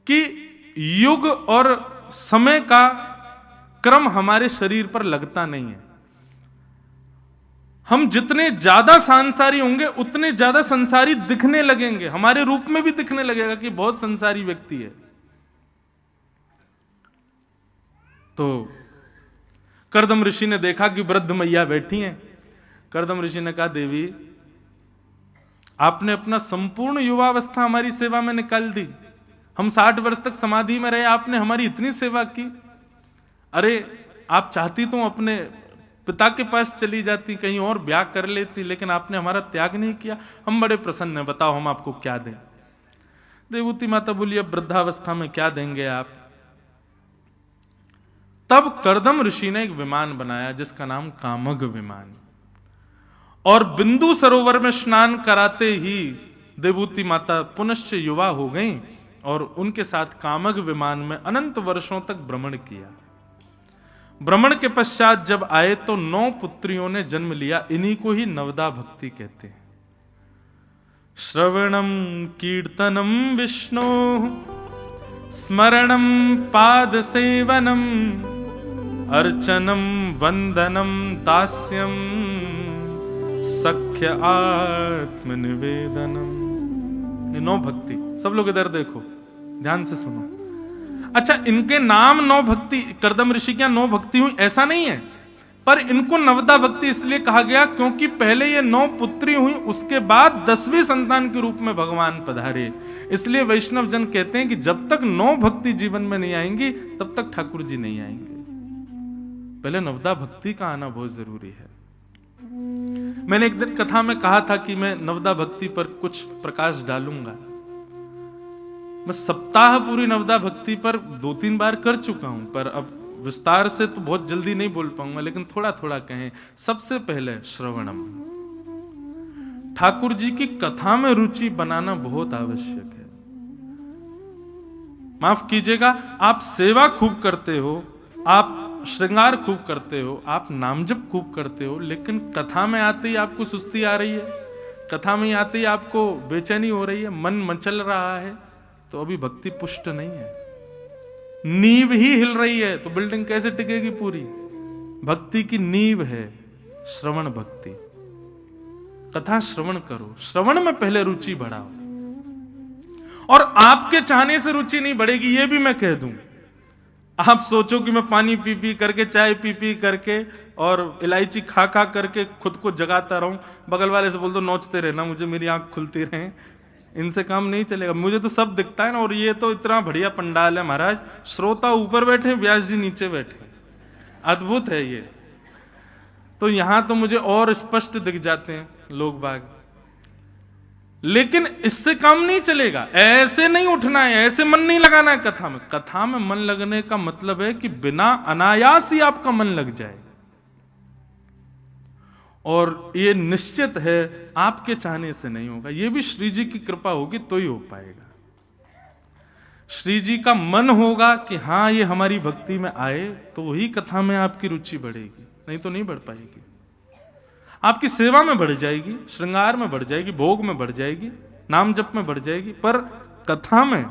कि युग और समय का क्रम हमारे शरीर पर लगता नहीं है। हम जितने ज्यादा सांसारी होंगे उतने ज्यादा संसारी दिखने लगेंगे, हमारे रूप में भी दिखने लगेगा कि बहुत संसारी व्यक्ति है। तो कर्दम ऋषि ने देखा कि वृद्ध मैया बैठी हैं। कर्दम ऋषि ने कहा, देवी आपने अपना संपूर्ण युवावस्था हमारी सेवा में निकाल दी, हम 60 वर्ष तक समाधि में रहे, आपने हमारी इतनी सेवा की। अरे आप चाहती तो अपने पिता के पास चली जाती, कहीं और ब्याह कर लेती, लेकिन आपने हमारा त्याग नहीं किया, हम बड़े प्रसन्न हैं, बताओ हम आपको क्या दें। देवूती माता बोली, अब वृद्धावस्था में क्या देंगे आप। तब कर्दम ऋषि ने एक विमान बनाया जिसका नाम कामग विमान, और बिंदु सरोवर में स्नान कराते ही देवूती माता पुनश्च युवा हो गईं और उनके साथ कामग विमान में अनंत वर्षों तक भ्रमण किया। भ्रमण के पश्चात जब आए तो 9 पुत्रियों ने जन्म लिया। इन्हीं को ही नवदा भक्ति कहते हैं। श्रवणम कीर्तनम विष्णु स्मरणम पाद सेवनम अर्चनम वंदनम दास्यम सख्य आत्मनिवेदनम। ये 9 भक्ति, सब लोग इधर देखो, ध्यान से सुनो। अच्छा, इनके नाम 9 भक्ति, कर्दम ऋषि की 9 भक्ति हुई ऐसा नहीं है, पर इनको नवदा भक्ति इसलिए कहा गया क्योंकि पहले ये 9 पुत्री हुई, उसके बाद 10वीं संतान के रूप में भगवान पधारे। इसलिए वैष्णव जन कहते हैं कि जब तक 9 भक्ति जीवन में नहीं आएंगी तब तक ठाकुर जी नहीं आएंगे। पहले नवदा भक्ति का आना बहुत जरूरी है। मैंने एक दिन कथा में कहा था कि मैं नवदा भक्ति पर कुछ प्रकाश डालूंगा। मैं सप्ताह पूरी नवदा भक्ति पर 2-3 बार कर चुका हूं, पर अब विस्तार से तो बहुत जल्दी नहीं बोल पाऊंगा, लेकिन थोड़ा थोड़ा कहें। सबसे पहले श्रवणम, ठाकुर जी की कथा में रुचि बनाना बहुत आवश्यक है। माफ कीजिएगा, आप सेवा खूब करते हो, आप श्रृंगार खूब करते हो, आप नाम जप खूब करते हो, लेकिन कथा में आते ही आपको सुस्ती आ रही है, कथा में आते ही आपको बेचैनी हो रही है, मन मचल रहा है, तो अभी भक्ति पुष्ट नहीं है। नींव ही हिल रही है तो बिल्डिंग कैसे टिकेगी पूरी। भक्ति की नींव है श्रवण भक्ति। कथा श्रवण करो, श्रवण में पहले रुचि बढ़ाओ। और आपके चाहने से रुचि नहीं बढ़ेगी, ये भी मैं कह दूं। आप सोचो कि मैं पानी पी पी करके, चाय पी पी करके और इलायची खा खा करके खुद को जगाता रहूं, बगल वाले से बोल दो नोचते रहना मुझे, मेरी आंख खुलती रहे, इनसे काम नहीं चलेगा। मुझे तो सब दिखता है ना, और ये तो इतना बढ़िया पंडाल है महाराज, श्रोता ऊपर बैठे, व्यास जी नीचे बैठे, अद्भुत है ये। तो यहां तो मुझे और स्पष्ट दिख जाते हैं लोग बाग। लेकिन इससे काम नहीं चलेगा, ऐसे नहीं उठना है, ऐसे मन नहीं लगाना है कथा में। कथा में मन लगने का मतलब है कि बिना अनायास ही आपका मन लग जाए, और ये निश्चित है आपके चाहने से नहीं होगा, ये भी श्री जी की कृपा होगी तो ही हो पाएगा। श्री जी का मन होगा कि हां ये हमारी भक्ति में आए, तो वही कथा में आपकी रुचि बढ़ेगी, नहीं तो नहीं बढ़ पाएगी। आपकी सेवा में बढ़ जाएगी, श्रृंगार में बढ़ जाएगी, भोग में बढ़ जाएगी, नाम जप में बढ़ जाएगी, पर कथा में,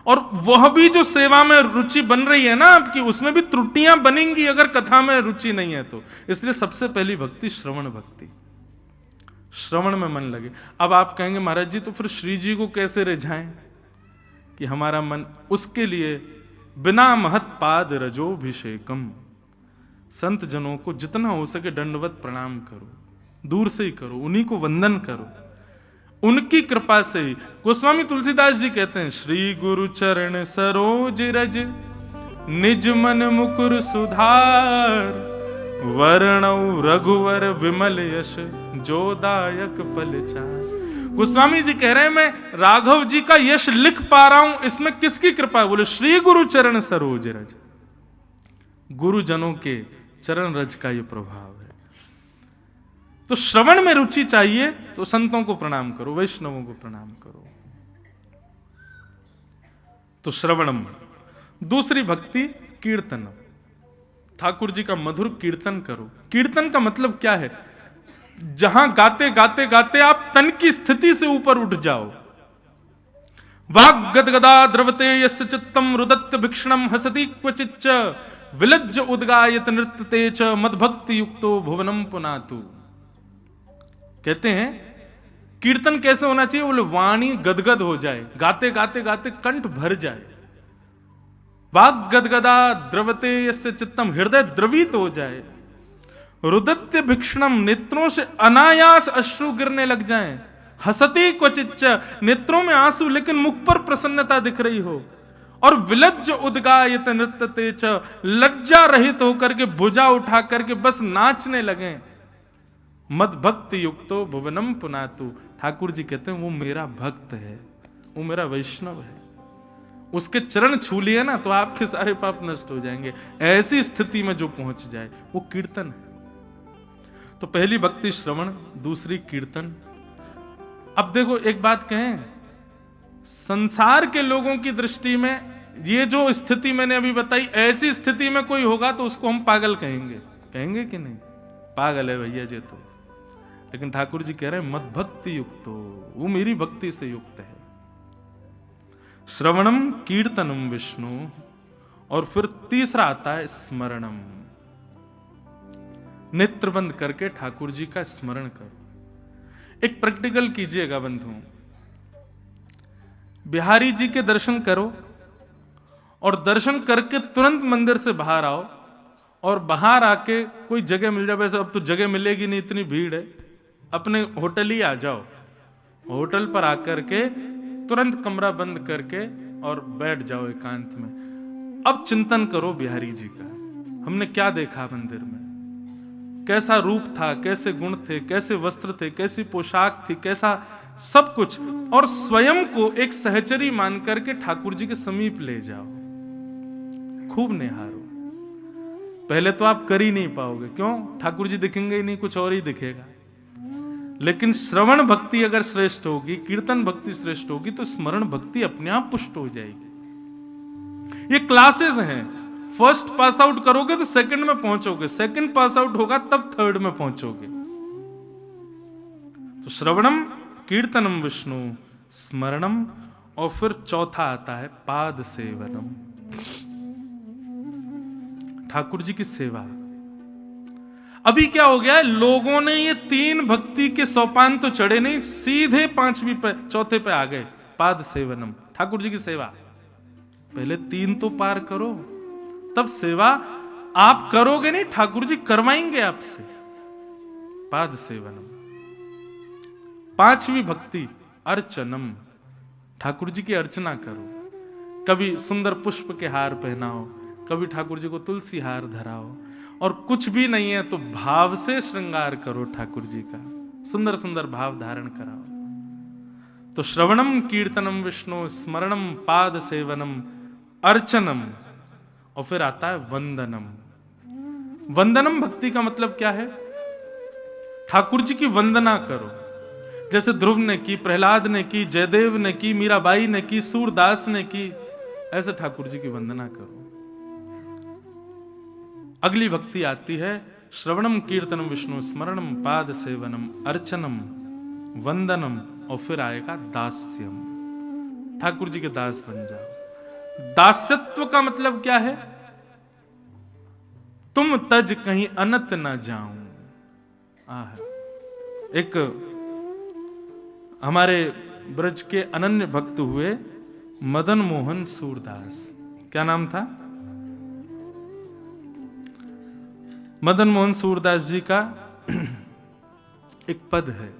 और वह भी जो सेवा में रुचि बन रही है ना आपकी, उसमें भी त्रुटियां बनेंगी अगर कथा में रुचि नहीं है तो। इसलिए सबसे पहली भक्ति श्रवण भक्ति, श्रवण में मन लगे। अब आप कहेंगे महाराज जी तो फिर श्री जी को कैसे रिझाएं कि हमारा मन, उसके लिए बिना महत पाद रजोभिषेकम, संत जनों को जितना हो सके दंडवत प्रणाम करो, दूर से ही करो, उन्हीं को वंदन करो, उनकी कृपा से ही। गोस्वामी तुलसीदास जी कहते हैं, श्री गुरु चरण सरोज रज निज मन मुकुर सुधार, वर्णौ रघुवर विमल यश जोदायक फल चार। गोस्वामी जी कह रहे हैं मैं राघव जी का यश लिख पा रहा हूं, इसमें किसकी कृपा है? बोले श्री गुरु चरण सरोज रज, गुरुजनों के चरण रज का यह प्रभाव है। तो श्रवण में रुचि चाहिए तो संतों को प्रणाम करो, वैष्णवों को प्रणाम करो। तो श्रवणम। दूसरी भक्ति कीर्तनम, ठाकुर जी का मधुर कीर्तन करो। कीर्तन का मतलब क्या है? जहां गाते गाते गाते आप तन की स्थिति से ऊपर उठ जाओ। वाग गदगदा द्रवते यस्य चित्तम रुदत्त भिक्षणम हसति क्वचिच्च विलज्ज उद्गायत नृत्यते च मदभक्ति युक्तो भुवनम पुनातु। कहते हैं कीर्तन कैसे होना चाहिए? बोले वाणी गदगद हो जाए, गाते गाते गाते कंठ भर जाए। वाग गदगदा द्रवते यस्य चित्तम, हृदय द्रवित हो जाए। रुदत्य भिक्षणम, नेत्रों से अनायास अश्रु गिरने लग जाएं। हसती क्वचिच्च, नेत्रों में आंसू लेकिन मुख पर प्रसन्नता दिख रही हो। और विलज्ज उद्गायत नृत्यते च, लज्जा रहित होकर के भुजा उठा करके बस नाचने लगे। मद भक्ति युक्तो भुवनम पुनातु, ठाकुर जी कहते हैं वो मेरा भक्त है, वो मेरा वैष्णव है, उसके चरण छू लिए ना तो आपके सारे पाप नष्ट हो जाएंगे। ऐसी स्थिति में जो पहुंच जाए वो कीर्तन है। तो पहली भक्ति श्रवण, दूसरी कीर्तन। अब देखो एक बात कहें, संसार के लोगों की दृष्टि में ये जो स्थिति मैंने अभी बताई, ऐसी स्थिति में कोई होगा तो उसको हम पागल कहेंगे, कहेंगे कि नहीं? पागल है भैया जी तो। लेकिन ठाकुर जी कह रहे हैं मद भक्ति युक्तो, वो मेरी भक्ति से युक्त है। श्रवणम कीर्तनम विष्णु, और फिर तीसरा आता है स्मरणम। नेत्र बंद करके ठाकुर जी का स्मरण करो। एक प्रैक्टिकल कीजिएगा बंधुओं, बिहारी जी के दर्शन करो और दर्शन करके तुरंत मंदिर से बाहर आओ, और बाहर आके कोई जगह मिल जाए, वैसे अब तो जगह मिलेगी नहीं, इतनी भीड़ है, अपने होटल ही आ जाओ। होटल पर आकर के तुरंत कमरा बंद करके और बैठ जाओ एकांत में। अब चिंतन करो बिहारी जी का, हमने क्या देखा मंदिर में, कैसा रूप था, कैसे गुण थे, कैसे वस्त्र थे, कैसी पोशाक थी, कैसा सब कुछ, और स्वयं को एक सहचरी मान करके ठाकुर जी के समीप ले जाओ, खूब निहारो। पहले तो आप कर ही नहीं पाओगे, क्यों? ठाकुर जी दिखेंगे ही नहीं, कुछ और ही दिखेगा। लेकिन श्रवण भक्ति अगर श्रेष्ठ होगी, कीर्तन भक्ति श्रेष्ठ होगी, तो स्मरण भक्ति अपने आप पुष्ट हो जाएगी। ये क्लासेस हैं, फर्स्ट पास आउट करोगे तो सेकंड में पहुंचोगे, सेकंड पास आउट होगा तब थर्ड में पहुंचोगे। तो श्रवणम कीर्तनम विष्णु, स्मरणम, और फिर चौथा आता है पाद सेवनम, ठाकुर जी की सेवा। अभी क्या हो गया है, लोगों ने ये तीन भक्ति के सोपान तो चढ़े नहीं, सीधे पांचवी पे, चौथे पे आ गए, पाद सेवनम, ठाकुर जी की सेवा। पहले 3 तो पार करो, तब सेवा आप करोगे नहीं, ठाकुर जी करवाएंगे आपसे। पाद सेवनम। 5वीं भक्ति अर्चनम, ठाकुर जी की अर्चना करो। कभी सुंदर पुष्प के हार पहनाओ, कभी ठाकुर जी को तुलसी हार धराओ, और कुछ भी नहीं है तो भाव से श्रृंगार करो ठाकुर जी का, सुंदर सुंदर भाव धारण कराओ। तो श्रवणम कीर्तनम विष्णु, स्मरणम पाद सेवनम, अर्चनम, और फिर आता है वंदनम। वंदनम भक्ति का मतलब क्या है? ठाकुर जी की वंदना करो, जैसे ध्रुव ने की, प्रहलाद ने की, जयदेव ने की, मीराबाई ने की, सूरदास ने की, ऐसे ठाकुर जी की वंदना करो। अगली भक्ति आती है श्रवणम कीर्तनम विष्णु, स्मरणम पाद सेवनम, अर्चनम, वंदनम, और फिर आएगा दास्यम। ठाकुर जी के दास बन जाओ। दास्यत्व का मतलब क्या है? तुम तज कहीं अनत न जाऊं। एक हमारे ब्रज के अनन्य भक्त हुए मदन मोहन सूरदास। क्या नाम था? मदन मोहन सूरदास जी का एक पद है,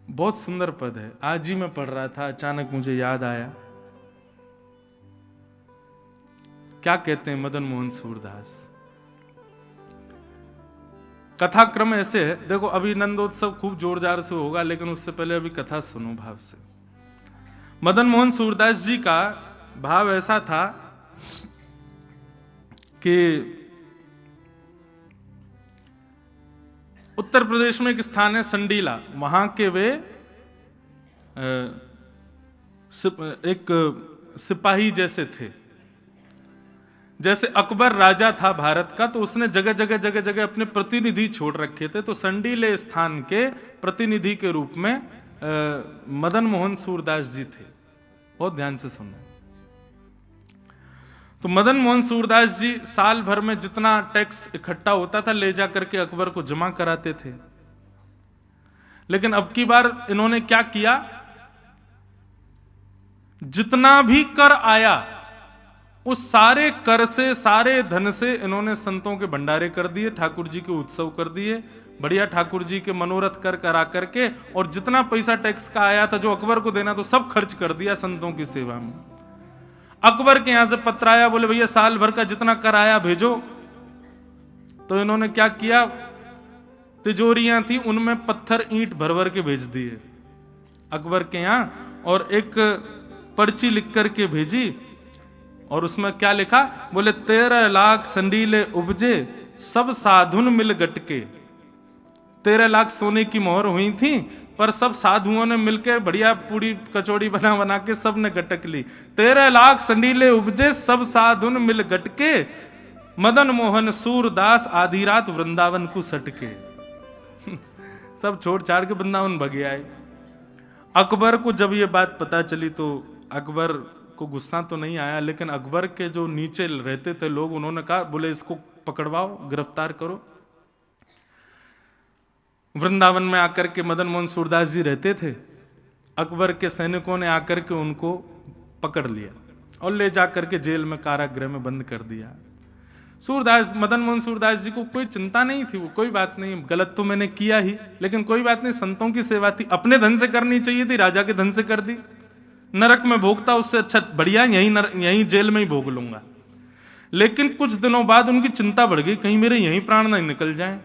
बहुत सुंदर पद है। आज ही मैं पढ़ रहा था, अचानक मुझे याद आया। क्या कहते हैं मदन मोहन सूरदास? कथा क्रम ऐसे है, देखो अभी नंदोत्सव खूब जोरदार से होगा, लेकिन उससे पहले अभी कथा सुनो भाव से। मदन मोहन सूरदास जी का भाव ऐसा था कि उत्तर प्रदेश में एक स्थान है संडीला, वहां के वे एक सिपाही जैसे थे। जैसे अकबर राजा था भारत का, तो उसने जगह जगह जगह जगह अपने प्रतिनिधि छोड़ रखे थे। तो संडीले स्थान के प्रतिनिधि के रूप में मदन मोहन सूरदास जी थे। बहुत ध्यान से सुनना। तो मदन मोहन सूरदास जी साल भर में जितना टैक्स इकट्ठा होता था ले जा करके अकबर को जमा कराते थे। लेकिन अब की बार इन्होंने क्या किया, जितना भी कर आया उस सारे कर से, सारे धन से इन्होंने संतों के भंडारे कर दिए, ठाकुर जी के उत्सव कर दिए, बढ़िया ठाकुर जी के मनोरथ कर करा करके, और जितना पैसा टैक्स का आया था जो अकबर को देना तो सब खर्च कर दिया संतों की सेवा में। अकबर के यहां से पत्र आया, बोले भैया साल भर का जितना कर आया भेजो। तो इन्होंने क्या किया, तिजोरियां थी उनमें पत्थर ईंट भर भर के भेज दिए अकबर के यहां, और एक पर्ची लिख करके भेजी, और उसमें क्या लिखा, बोले 13 लाख संडीले उपजे सब साधुन मिल गटके। 13 लाख सोने की मोहर हुई थी, पर सब साधुओं ने मिलकर बढ़िया पूरी कचौड़ी बना बना के सब ने गटक ली। 13 लाख संडीले उपजे सब साधुन मिल गटके, मदन मोहन सूरदास आधी रात वृंदावन को सटके। सब छोड़ छाड़ के वृंदावन भगे आए। अकबर को जब ये बात पता चली तो अकबर को गुस्सा तो नहीं आया, लेकिन अकबर के जो नीचे रहते थे लोग, उन्होंने कहा, बोले इसको पकड़वाओ, गिरफ्तार करो। वृंदावन में आकर के मदन मोहन सूरदास जी रहते थे। अकबर के सैनिकों ने आकर के उनको पकड़ लिया और ले जाकर के जेल में, कारागृह में बंद कर दिया। सूरदास, मदन मोहन सूरदास जी को कोई चिंता नहीं थी, वो कोई बात नहीं, गलत तो मैंने किया ही, लेकिन कोई बात नहीं, संतों की सेवा थी, अपने धन से करनी चाहिए थी, राजा के धन से कर दी। नरक में भोगता उससे अच्छा बढ़िया यहीं जेल में ही भोग लूंगा। लेकिन कुछ दिनों बाद उनकी चिंता बढ़ गई, कहीं मेरे यहीं प्राण नहीं निकल जाएं,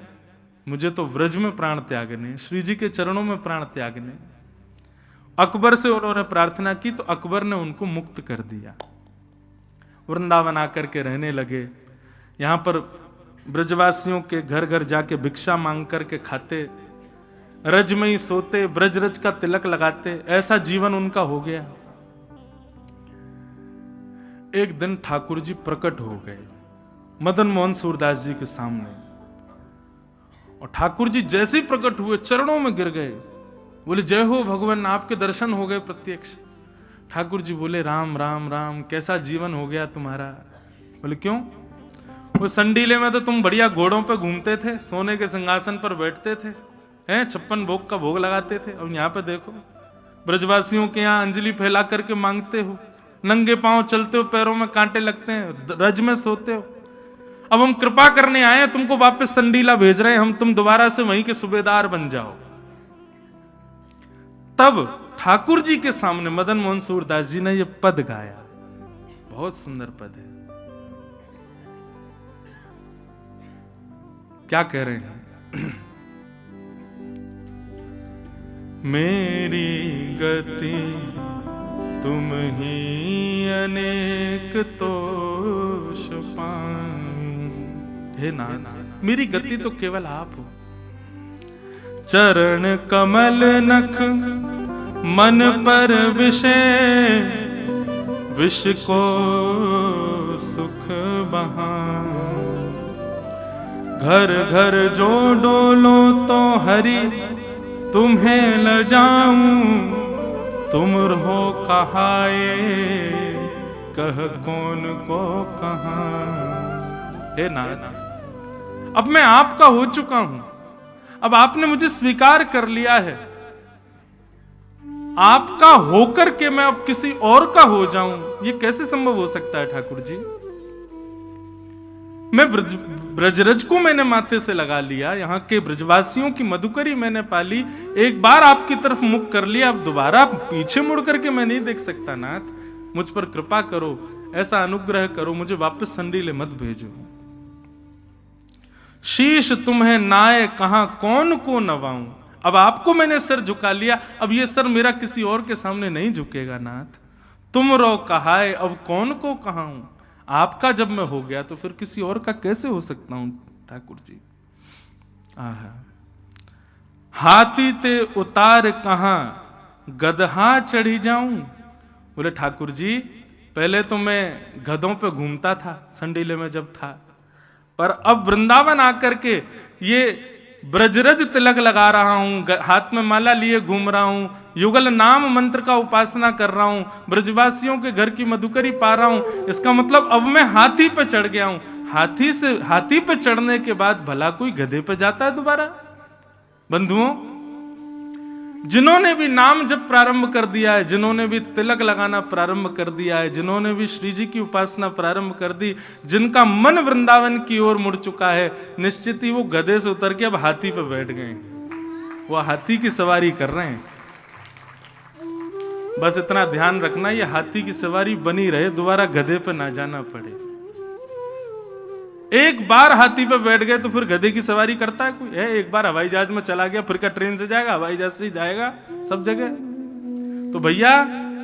मुझे तो व्रज में प्राण त्यागने, श्री जी के चरणों में प्राण त्यागने। अकबर से उन्होंने प्रार्थना की तो अकबर ने उनको मुक्त कर दिया। वृंदावन आकर के रहने लगे। यहां पर ब्रजवासियों के घर घर जाके भिक्षा मांग करके खाते, रज में ही सोते, ब्रज रज का तिलक लगाते, ऐसा जीवन उनका हो गया। एक दिन ठाकुर जी प्रकट हो गए मदन मोहन सूरदास जी के सामने, और ठाकुर जी जैसे ही प्रकट हुए चरणों में गिर गए, बोले जय हो भगवान, आपके दर्शन हो गए प्रत्यक्ष। ठाकुर जी बोले राम राम राम, कैसा जीवन हो गया तुम्हारा। बोले क्यों? वो संडीले में तो तुम बढ़िया घोड़ों पे घूमते थे, सोने के सिंहासन पर बैठते थे, हैं 56 भोग का भोग लगाते थे, और यहाँ पे देखो ब्रजवासियों के यहाँ अंजलि फैला करके मांगते हो, नंगे पांव चलते हो, पैरों में कांटे लगते हैं, रज में सोते हो। अब हम कृपा करने आए हैं, तुमको वापस संडीला भेज रहे हैं, हम तुम दोबारा से वहीं के सूबेदार बन जाओ। तब ठाकुर जी के सामने मदन मोहन सूरदास जी ने यह पद गाया, बहुत सुंदर पद है। क्या कह रहे हैं? मेरी गति तुम ही अनेक तोष पाऊं। हे नाथ, मेरी गति तो केवल आप हो। चरण कमल नख मन पर विषय, विष को सुख बहां। घर घर जो डोलो तो हरि तुम्हें लजाऊं। तुम रहो कहाए कह कौन को कहां। हे नाथ, अब मैं आपका हो चुका हूं, अब आपने मुझे स्वीकार कर लिया है। आपका होकर के मैं अब किसी और का हो जाऊं, ये कैसे संभव हो सकता है ठाकुर जी? मैं ब्रजरज को मैंने माथे से लगा लिया, यहाँ के ब्रजवासियों की मधुकरी मैंने पाली, एक बार आपकी तरफ मुख कर लिया, अब दोबारा पीछे मुड़ करके मैं नहीं देख सकता। नाथ, मुझ पर कृपा करो, ऐसा अनुग्रह करो, मुझे वापस संडीले मत भेजो। शीश तुम्हें नाय कहां कौन को नवाऊं। अब आपको मैंने सर झुका लिया, अब ये सर मेरा किसी और के सामने नहीं झुकेगा। नाथ, तुम रो कहाए अब कौन को कहाऊं। आपका जब मैं हो गया तो फिर किसी और का कैसे हो सकता हूं ठाकुर जी। आहा, हाथी ते उतार कहां गदहा चढ़ी जाऊं। बोले ठाकुर जी, पहले तो मैं गधों पे घूमता था संडीले में जब था, पर अब वृंदावन आकर के ये ब्रजरज तिलक लगा रहा हूं, हाथ में माला लिए घूम रहा हूं, युगल नाम मंत्र का उपासना कर रहा हूं, ब्रजवासियों के घर की मधुकरी पा रहा हूं। इसका मतलब अब मैं हाथी पे चढ़ गया हूं। हाथी पे चढ़ने के बाद भला कोई गधे पे जाता है दोबारा? बंधुओं, जिन्होंने भी नाम जब प्रारंभ कर दिया है, जिन्होंने भी तिलक लगाना प्रारंभ कर दिया है, जिन्होंने भी श्री जी की उपासना प्रारंभ कर दी, जिनका मन वृंदावन की ओर मुड़ चुका है, निश्चित ही वो गधे से उतर के अब हाथी पे बैठ गए, वो हाथी की सवारी कर रहे हैं। बस इतना ध्यान रखना, ये हाथी की सवारी बनी रहे, दोबारा गधे पे ना जाना पड़े। एक बार हाथी पे बैठ गए तो फिर गधे की सवारी करता है कोई? है? एक बार हवाई जहाज में चला गया, फिर क्या ट्रेन से जाएगा? हवाई जहाज से ही जाएगा सब जगह। तो भैया,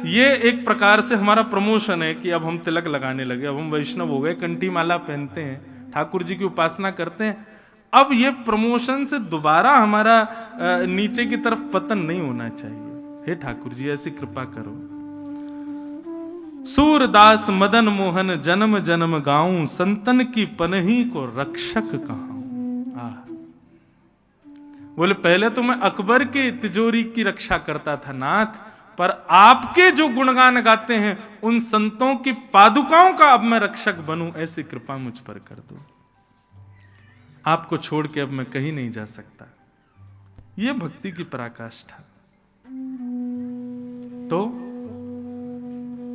ये एक प्रकार से हमारा प्रमोशन है कि अब हम तिलक लगाने लगे, अब हम वैष्णव हो गए, कंठी माला पहनते हैं, ठाकुर जी की उपासना करते हैं। अब ये प्रमोशन से दोबारा हमारा नीचे की तरफ पतन नहीं होना चाहिए। हे ठाकुर जी, ऐसी कृपा करो। सूरदास मदन मोहन जन्म जन्म गाऊं, संतन की पनही को रक्षक कहाऊं। बोले पहले तो मैं अकबर के तिजोरी की रक्षा करता था नाथ, पर आपके जो गुणगान गाते हैं उन संतों की पादुकाओं का अब मैं रक्षक बनूं, ऐसी कृपा मुझ पर कर दो। आपको छोड़ के अब मैं कहीं नहीं जा सकता। यह भक्ति की पराकाष्ठा। तो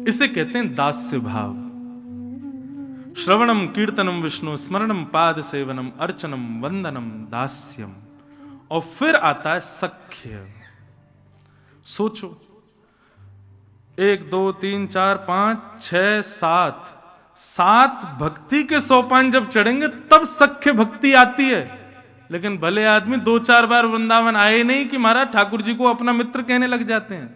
इसे कहते हैं दास्य भाव। श्रवणम कीर्तनम विष्णु स्मरणम पाद सेवनम अर्चनम वंदनम दास्यम, और फिर आता है सख्य। सोचो, 1 2 3 4 5 6 7 भक्ति के सोपान जब चढ़ेंगे तब सख्य भक्ति आती है। लेकिन भले आदमी 2-4 बार वृंदावन आए नहीं कि महाराज ठाकुर जी को अपना मित्र कहने लग जाते हैं,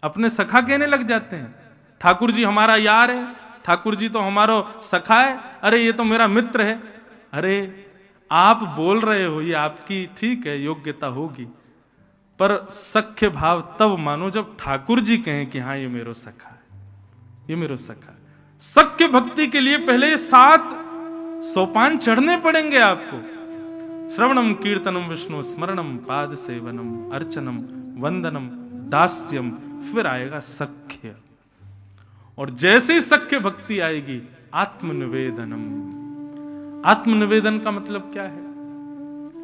अपने सखा कहने लग जाते हैं। ठाकुर जी हमारा यार है, ठाकुर जी तो हमारा सखा है, अरे ये तो मेरा मित्र है। अरे आप बोल रहे हो, ये आपकी ठीक है योग्यता होगी, पर सख्य भाव तब मानो जब ठाकुर जी कहें कि हाँ ये मेरो सखा है, ये मेरो सखा है। सख्य भक्ति के लिए पहले 7 सोपान चढ़ने पड़ेंगे आपको। श्रवणम कीर्तनम विष्णु स्मरणम पाद सेवनम अर्चनम वंदनम दास्यम, फिर आएगा सख्य। और जैसे ही सख्य भक्ति आएगी आत्मनिवेदनम। आत्मनिवेदन का मतलब क्या है?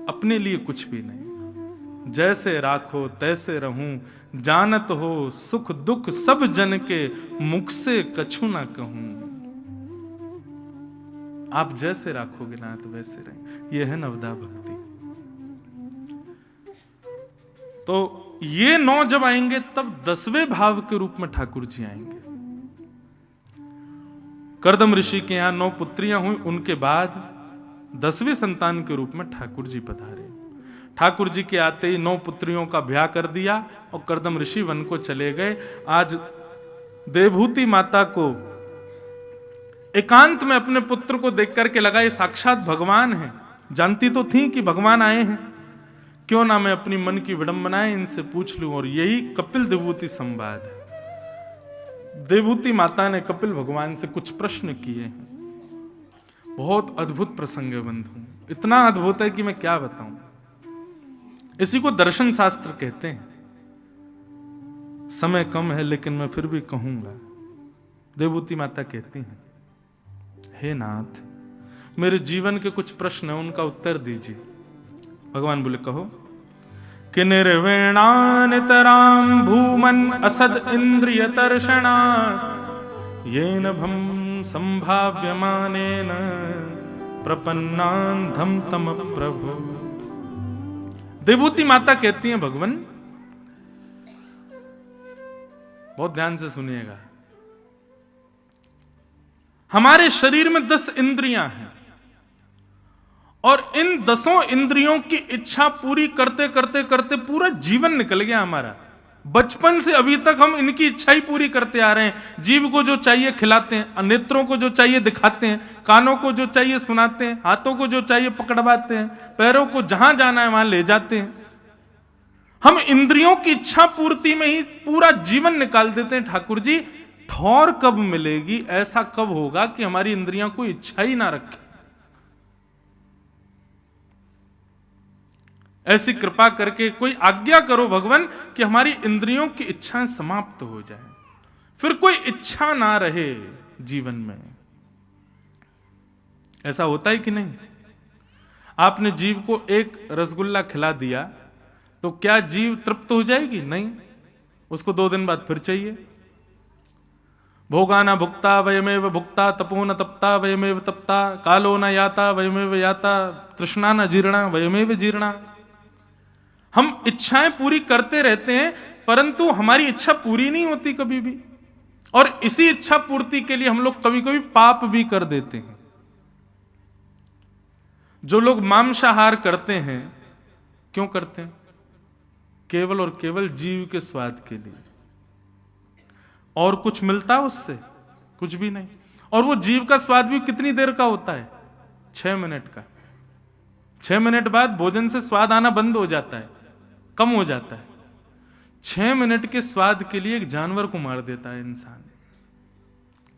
अपने लिए कुछ भी नहीं, जैसे राखो तैसे रहूं, जानत हो सुख दुख सब जन के, मुख से कछु ना कहूं। आप जैसे राखोगे नाथ वैसे रहें, यह है नवदा भक्ति। तो ये 9 जब आएंगे तब 10वें भाव के रूप में ठाकुर जी आएंगे। कर्दम ऋषि के यहां 9 पुत्रियां हुई, उनके बाद 10वें संतान के रूप में ठाकुर जी पधारे। ठाकुर जी के आते ही 9 पुत्रियों का ब्याह कर दिया और कर्दम ऋषि वन को चले गए। आज देवभूति माता को एकांत में अपने पुत्र को देख करके लगा ये साक्षात भगवान है। जानती तो थी कि भगवान आए हैं, क्यों ना मैं अपनी मन की विडंबनाएं इनसे पूछ लूं। और यही कपिल देवभूति संवाद है। देवभूति माता ने कपिल भगवान से कुछ प्रश्न किए हैं। बहुत अद्भुत प्रसंग है बंधु, इतना अद्भुत है कि मैं क्या बताऊं। इसी को दर्शन शास्त्र कहते हैं। समय कम है लेकिन मैं फिर भी कहूंगा। देवभूति माता कहती हैं, हे नाथ, मेरे जीवन के कुछ प्रश्न हैं, उनका उत्तर दीजिए। भगवान बोले, कहो। कि निर्वेणानितरां भूमन् असद इंद्रिय तर्षणा, येन भम संभाव्यमानेन प्रपन्नान्धं तम प्रभु। देवभूति माता कहती हैं, भगवान बहुत ध्यान से सुनिएगा, हमारे शरीर में 10 इंद्रियां हैं और इन 10 इंद्रियों की इच्छा पूरी करते करते करते पूरा जीवन निकल गया हमारा। बचपन से अभी तक हम इनकी इच्छा ही पूरी करते आ रहे हैं। जीभ को जो चाहिए खिलाते हैं, नेत्रों को जो चाहिए दिखाते हैं, कानों को जो चाहिए सुनाते हैं, हाथों को जो चाहिए पकड़वाते हैं, पैरों को जहां जाना है वहां ले जाते हैं। हम इंद्रियों की इच्छा पूर्ति में ही पूरा जीवन निकाल देते हैं। ठाकुर जी, ठौर कब मिलेगी, ऐसा कब होगा कि हमारी इंद्रियां कोई इच्छा ही ना रखे। ऐसी कृपा करके कोई आज्ञा करो भगवान कि हमारी इंद्रियों की इच्छाएं समाप्त हो जाएं, फिर कोई इच्छा ना रहे जीवन में। ऐसा होता है कि नहीं? आपने जीव को एक रसगुल्ला खिला दिया तो क्या जीव तृप्त हो जाएगी? नहीं, उसको 2 दिन बाद फिर चाहिए। भोगाना भुक्ता वयमेव भुक्ता, तपो न तप्ता वयमेव तप्ता, कालो न याता वयमेव याता, तृष्णा न जीर्णा वयमेव जीर्णा। हम इच्छाएं पूरी करते रहते हैं परंतु हमारी इच्छा पूरी नहीं होती कभी भी। और इसी इच्छा पूर्ति के लिए हम लोग कभी कभी पाप भी कर देते हैं। जो लोग मांसाहार करते हैं, क्यों करते हैं? केवल और केवल जीव के स्वाद के लिए। और कुछ मिलता है उससे? कुछ भी नहीं। और वो जीव का स्वाद भी कितनी देर का होता है? 6 मिनट का। 6 मिनट बाद भोजन से स्वाद आना बंद हो जाता है, कम हो जाता है। 6 मिनट के स्वाद के लिए एक जानवर को मार देता है इंसान।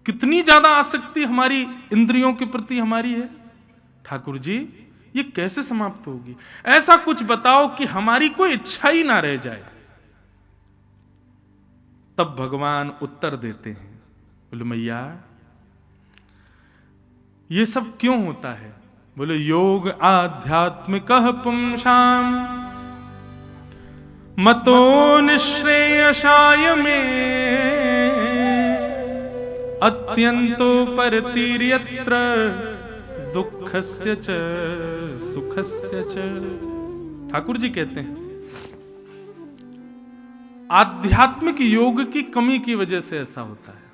कितनी ज्यादा आसक्ति हमारी इंद्रियों के प्रति हमारी है। ठाकुर जी, ये कैसे समाप्त होगी? ऐसा कुछ बताओ कि हमारी कोई इच्छा ही ना रह जाए। तब भगवान उत्तर देते हैं, बोले मैया ये सब क्यों होता है? बोले योग आध्यात्मिक पुंसाम मतो निश्रेयसाय में, अत्यंतो परतीर्यत्र दुःखस्य च सुखस्य च। ठाकुर जी कहते हैं आध्यात्मिक योग की कमी की वजह से ऐसा होता है।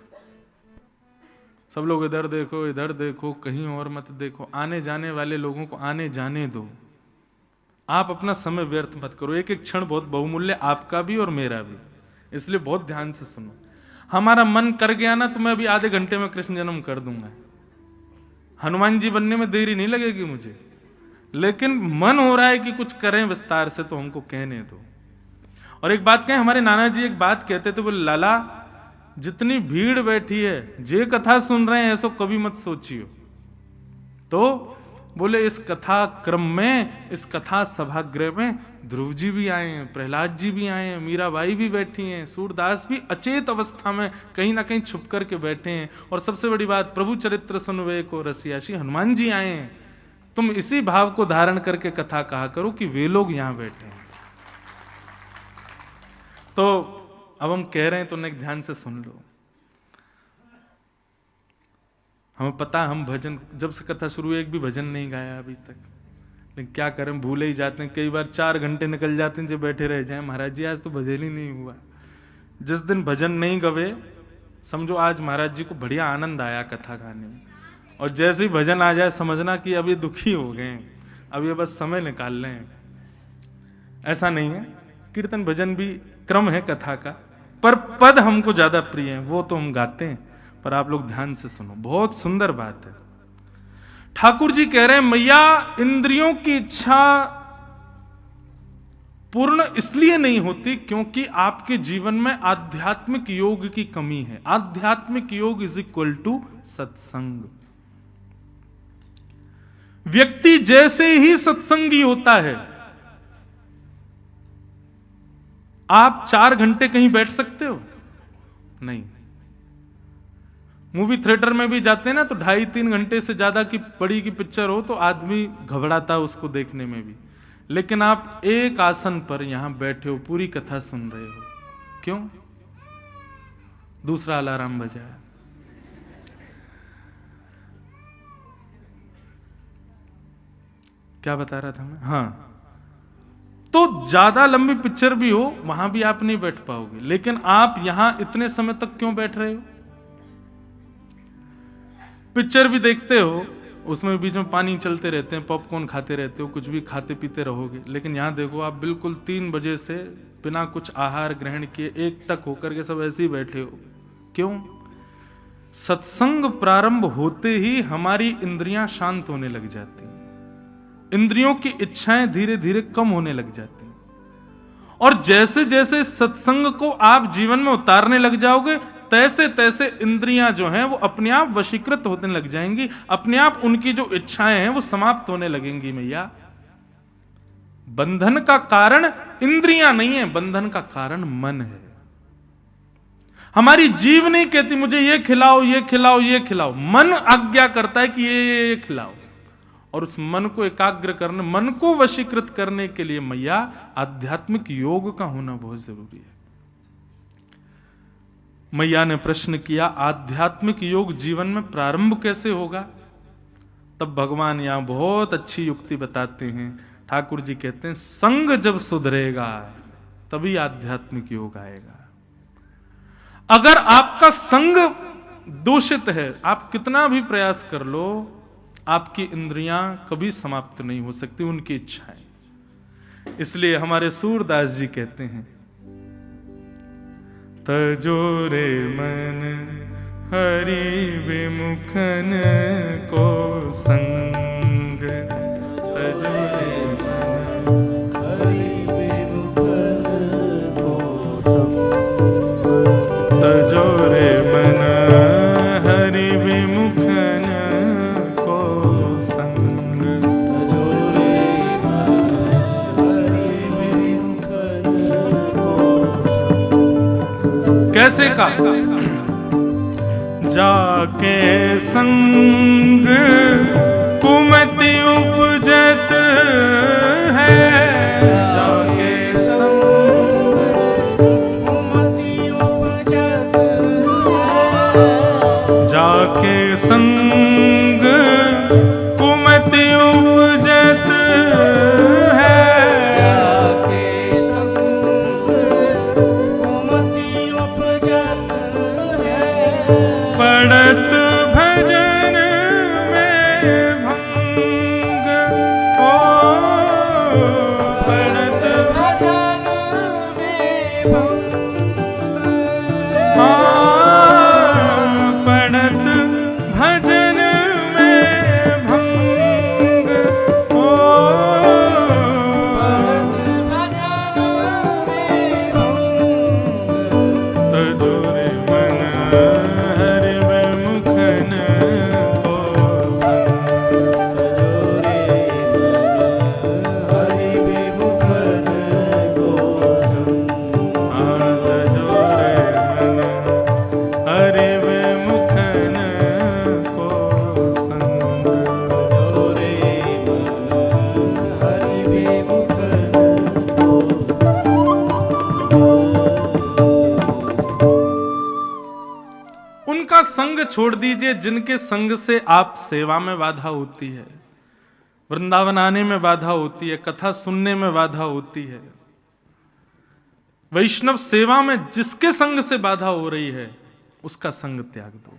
सब लोग इधर देखो इधर देखो, कहीं और मत देखो। आने जाने वाले लोगों को आने जाने दो, आप अपना समय व्यर्थ मत करो। एक एक क्षण बहुत बहुमूल्य, आपका भी और मेरा भी। इसलिए बहुत ध्यान से सुनो। हमारा मन कर गया ना तो मैं अभी आधे घंटे में कृष्ण जन्म कर दूंगा। हनुमान जी बनने में देरी नहीं लगेगी मुझे, लेकिन मन हो रहा है कि कुछ करें विस्तार से, तो हमको कहने दो। और एक बात कहें, हमारे नाना जी एक बात कहते थे, बोले लाला जितनी भीड़ बैठी है जे कथा सुन रहे हैं ऐसो कभी मत सोचियो। तो बोले इस कथा क्रम में, इस कथा सभागृह में ध्रुव जी भी आए हैं, प्रहलाद जी भी आए हैं, मीराबाई भी बैठी हैं, सूरदास भी अचेत अवस्था में कहीं ना कहीं छुप करके बैठे हैं। और सबसे बड़ी बात, प्रभु चरित्र सुनवे को रसियाशी हनुमान जी आए हैं। तुम इसी भाव को धारण करके कथा कहा करो कि वे लोग यहां बैठे हैं। तो अब हम कह रहे हैं तो एक ध्यान से सुन लो। हमें पता, हम भजन जब से कथा शुरू हुई एक भी भजन नहीं गाया अभी तक, लेकिन क्या करें, भूले ही जाते हैं। कई बार 4 घंटे निकल जाते हैं जो बैठे रह जाएं, महाराज जी आज तो भजन ही नहीं हुआ। जिस दिन भजन नहीं गवे समझो आज महाराज जी को बढ़िया आनंद आया कथा गाने में, और जैसे ही भजन आ जाए समझना कि अब ये दुखी हो गए, अब ये बस समय निकाल लें। ऐसा नहीं है, कीर्तन भजन भी क्रम है कथा का, पर पद हमको ज्यादा प्रिय है, वो तो हम गाते हैं। पर आप लोग ध्यान से सुनो, बहुत सुंदर बात है। ठाकुर जी कह रहे हैं मैया इंद्रियों की इच्छा पूर्ण इसलिए नहीं होती क्योंकि आपके जीवन में आध्यात्मिक योग की कमी है। आध्यात्मिक योग इज इक्वल टू सत्संग। व्यक्ति जैसे ही सत्संगी होता है, आप 4 घंटे कहीं बैठ सकते हो? नहीं। मूवी थिएटर में भी जाते हैं ना, तो 2.5-3 घंटे से ज्यादा की बड़ी की पिक्चर हो तो आदमी घबराता है उसको देखने में भी। लेकिन आप एक आसन पर यहां बैठे हो, पूरी कथा सुन रहे हो, क्यों? दूसरा अलार्म बजाया। क्या बता रहा था मैं? हाँ, तो ज्यादा लंबी पिक्चर भी हो वहां भी आप नहीं बैठ पाओगे, लेकिन आप यहां इतने समय तक क्यों बैठ रहे हो? पिक्चर भी देखते हो, उसमें बीच में पानी चलते रहते हैं, पॉपकॉर्न खाते रहते हो, कुछ भी खाते पीते रहोगे, लेकिन यहां देखो आप बिल्कुल 3 बजे से बिना कुछ आहार ग्रहण किए 1 तक होकर के सब ऐसे ही बैठे हो, क्यों? सत्संग प्रारंभ होते ही हमारी इंद्रियां शांत होने लग जाती हैं, इंद्रियों की इच्छाएं धीरे धीरे कम होने लग जाती हैं, और जैसे जैसे सत्संग को आप जीवन में उतारने लग जाओगे तैसे तैसे इंद्रियां जो हैं वो अपने आप वशीकृत होने लग जाएंगी, अपने आप उनकी जो इच्छाएं हैं वो समाप्त होने लगेंगी। मैया बंधन का कारण इंद्रियां नहीं है, बंधन का कारण मन है। हमारी जीव नहीं कहती मुझे ये खिलाओ ये खिलाओ ये खिलाओ, मन आज्ञा करता है कि ये खिलाओ, और उस मन को एकाग्र करने, मन को वशीकृत करने के लिए मैया आध्यात्मिक योग का होना बहुत जरूरी है। मैया ने प्रश्न किया आध्यात्मिक योग जीवन में प्रारंभ कैसे होगा? तब भगवान यहां बहुत अच्छी युक्ति बताते हैं। ठाकुर जी कहते हैं संग जब सुधरेगा तभी आध्यात्मिक योग आएगा। अगर आपका संग दूषित है, आप कितना भी प्रयास कर लो, आपकी इंद्रियां कभी समाप्त नहीं हो सकती, उनकी इच्छाएं। इसलिए हमारे सूरदास जी कहते हैं तजोरे मन हरि विमुखन को संग, तजोरे मन हरि विमुखन को संग, तजोरे मन हरि विमुखन को संग, तजोरे मन हरि विमुखन को संग। कैसे का? जाके संग कुमति उपजत है, जाके संग कुमति उपजत है, जाके संग कुमति उपजत है, जाके संग कुमति उपजत है, पड़त भजन में भंग हो संग छोड़ दीजिए जिनके संग से आप सेवा में बाधा होती है, वृंदावन आने में बाधा होती है, कथा सुनने में बाधा होती है। वैष्णव सेवा में जिसके संग से बाधा हो रही है उसका संग त्याग दो।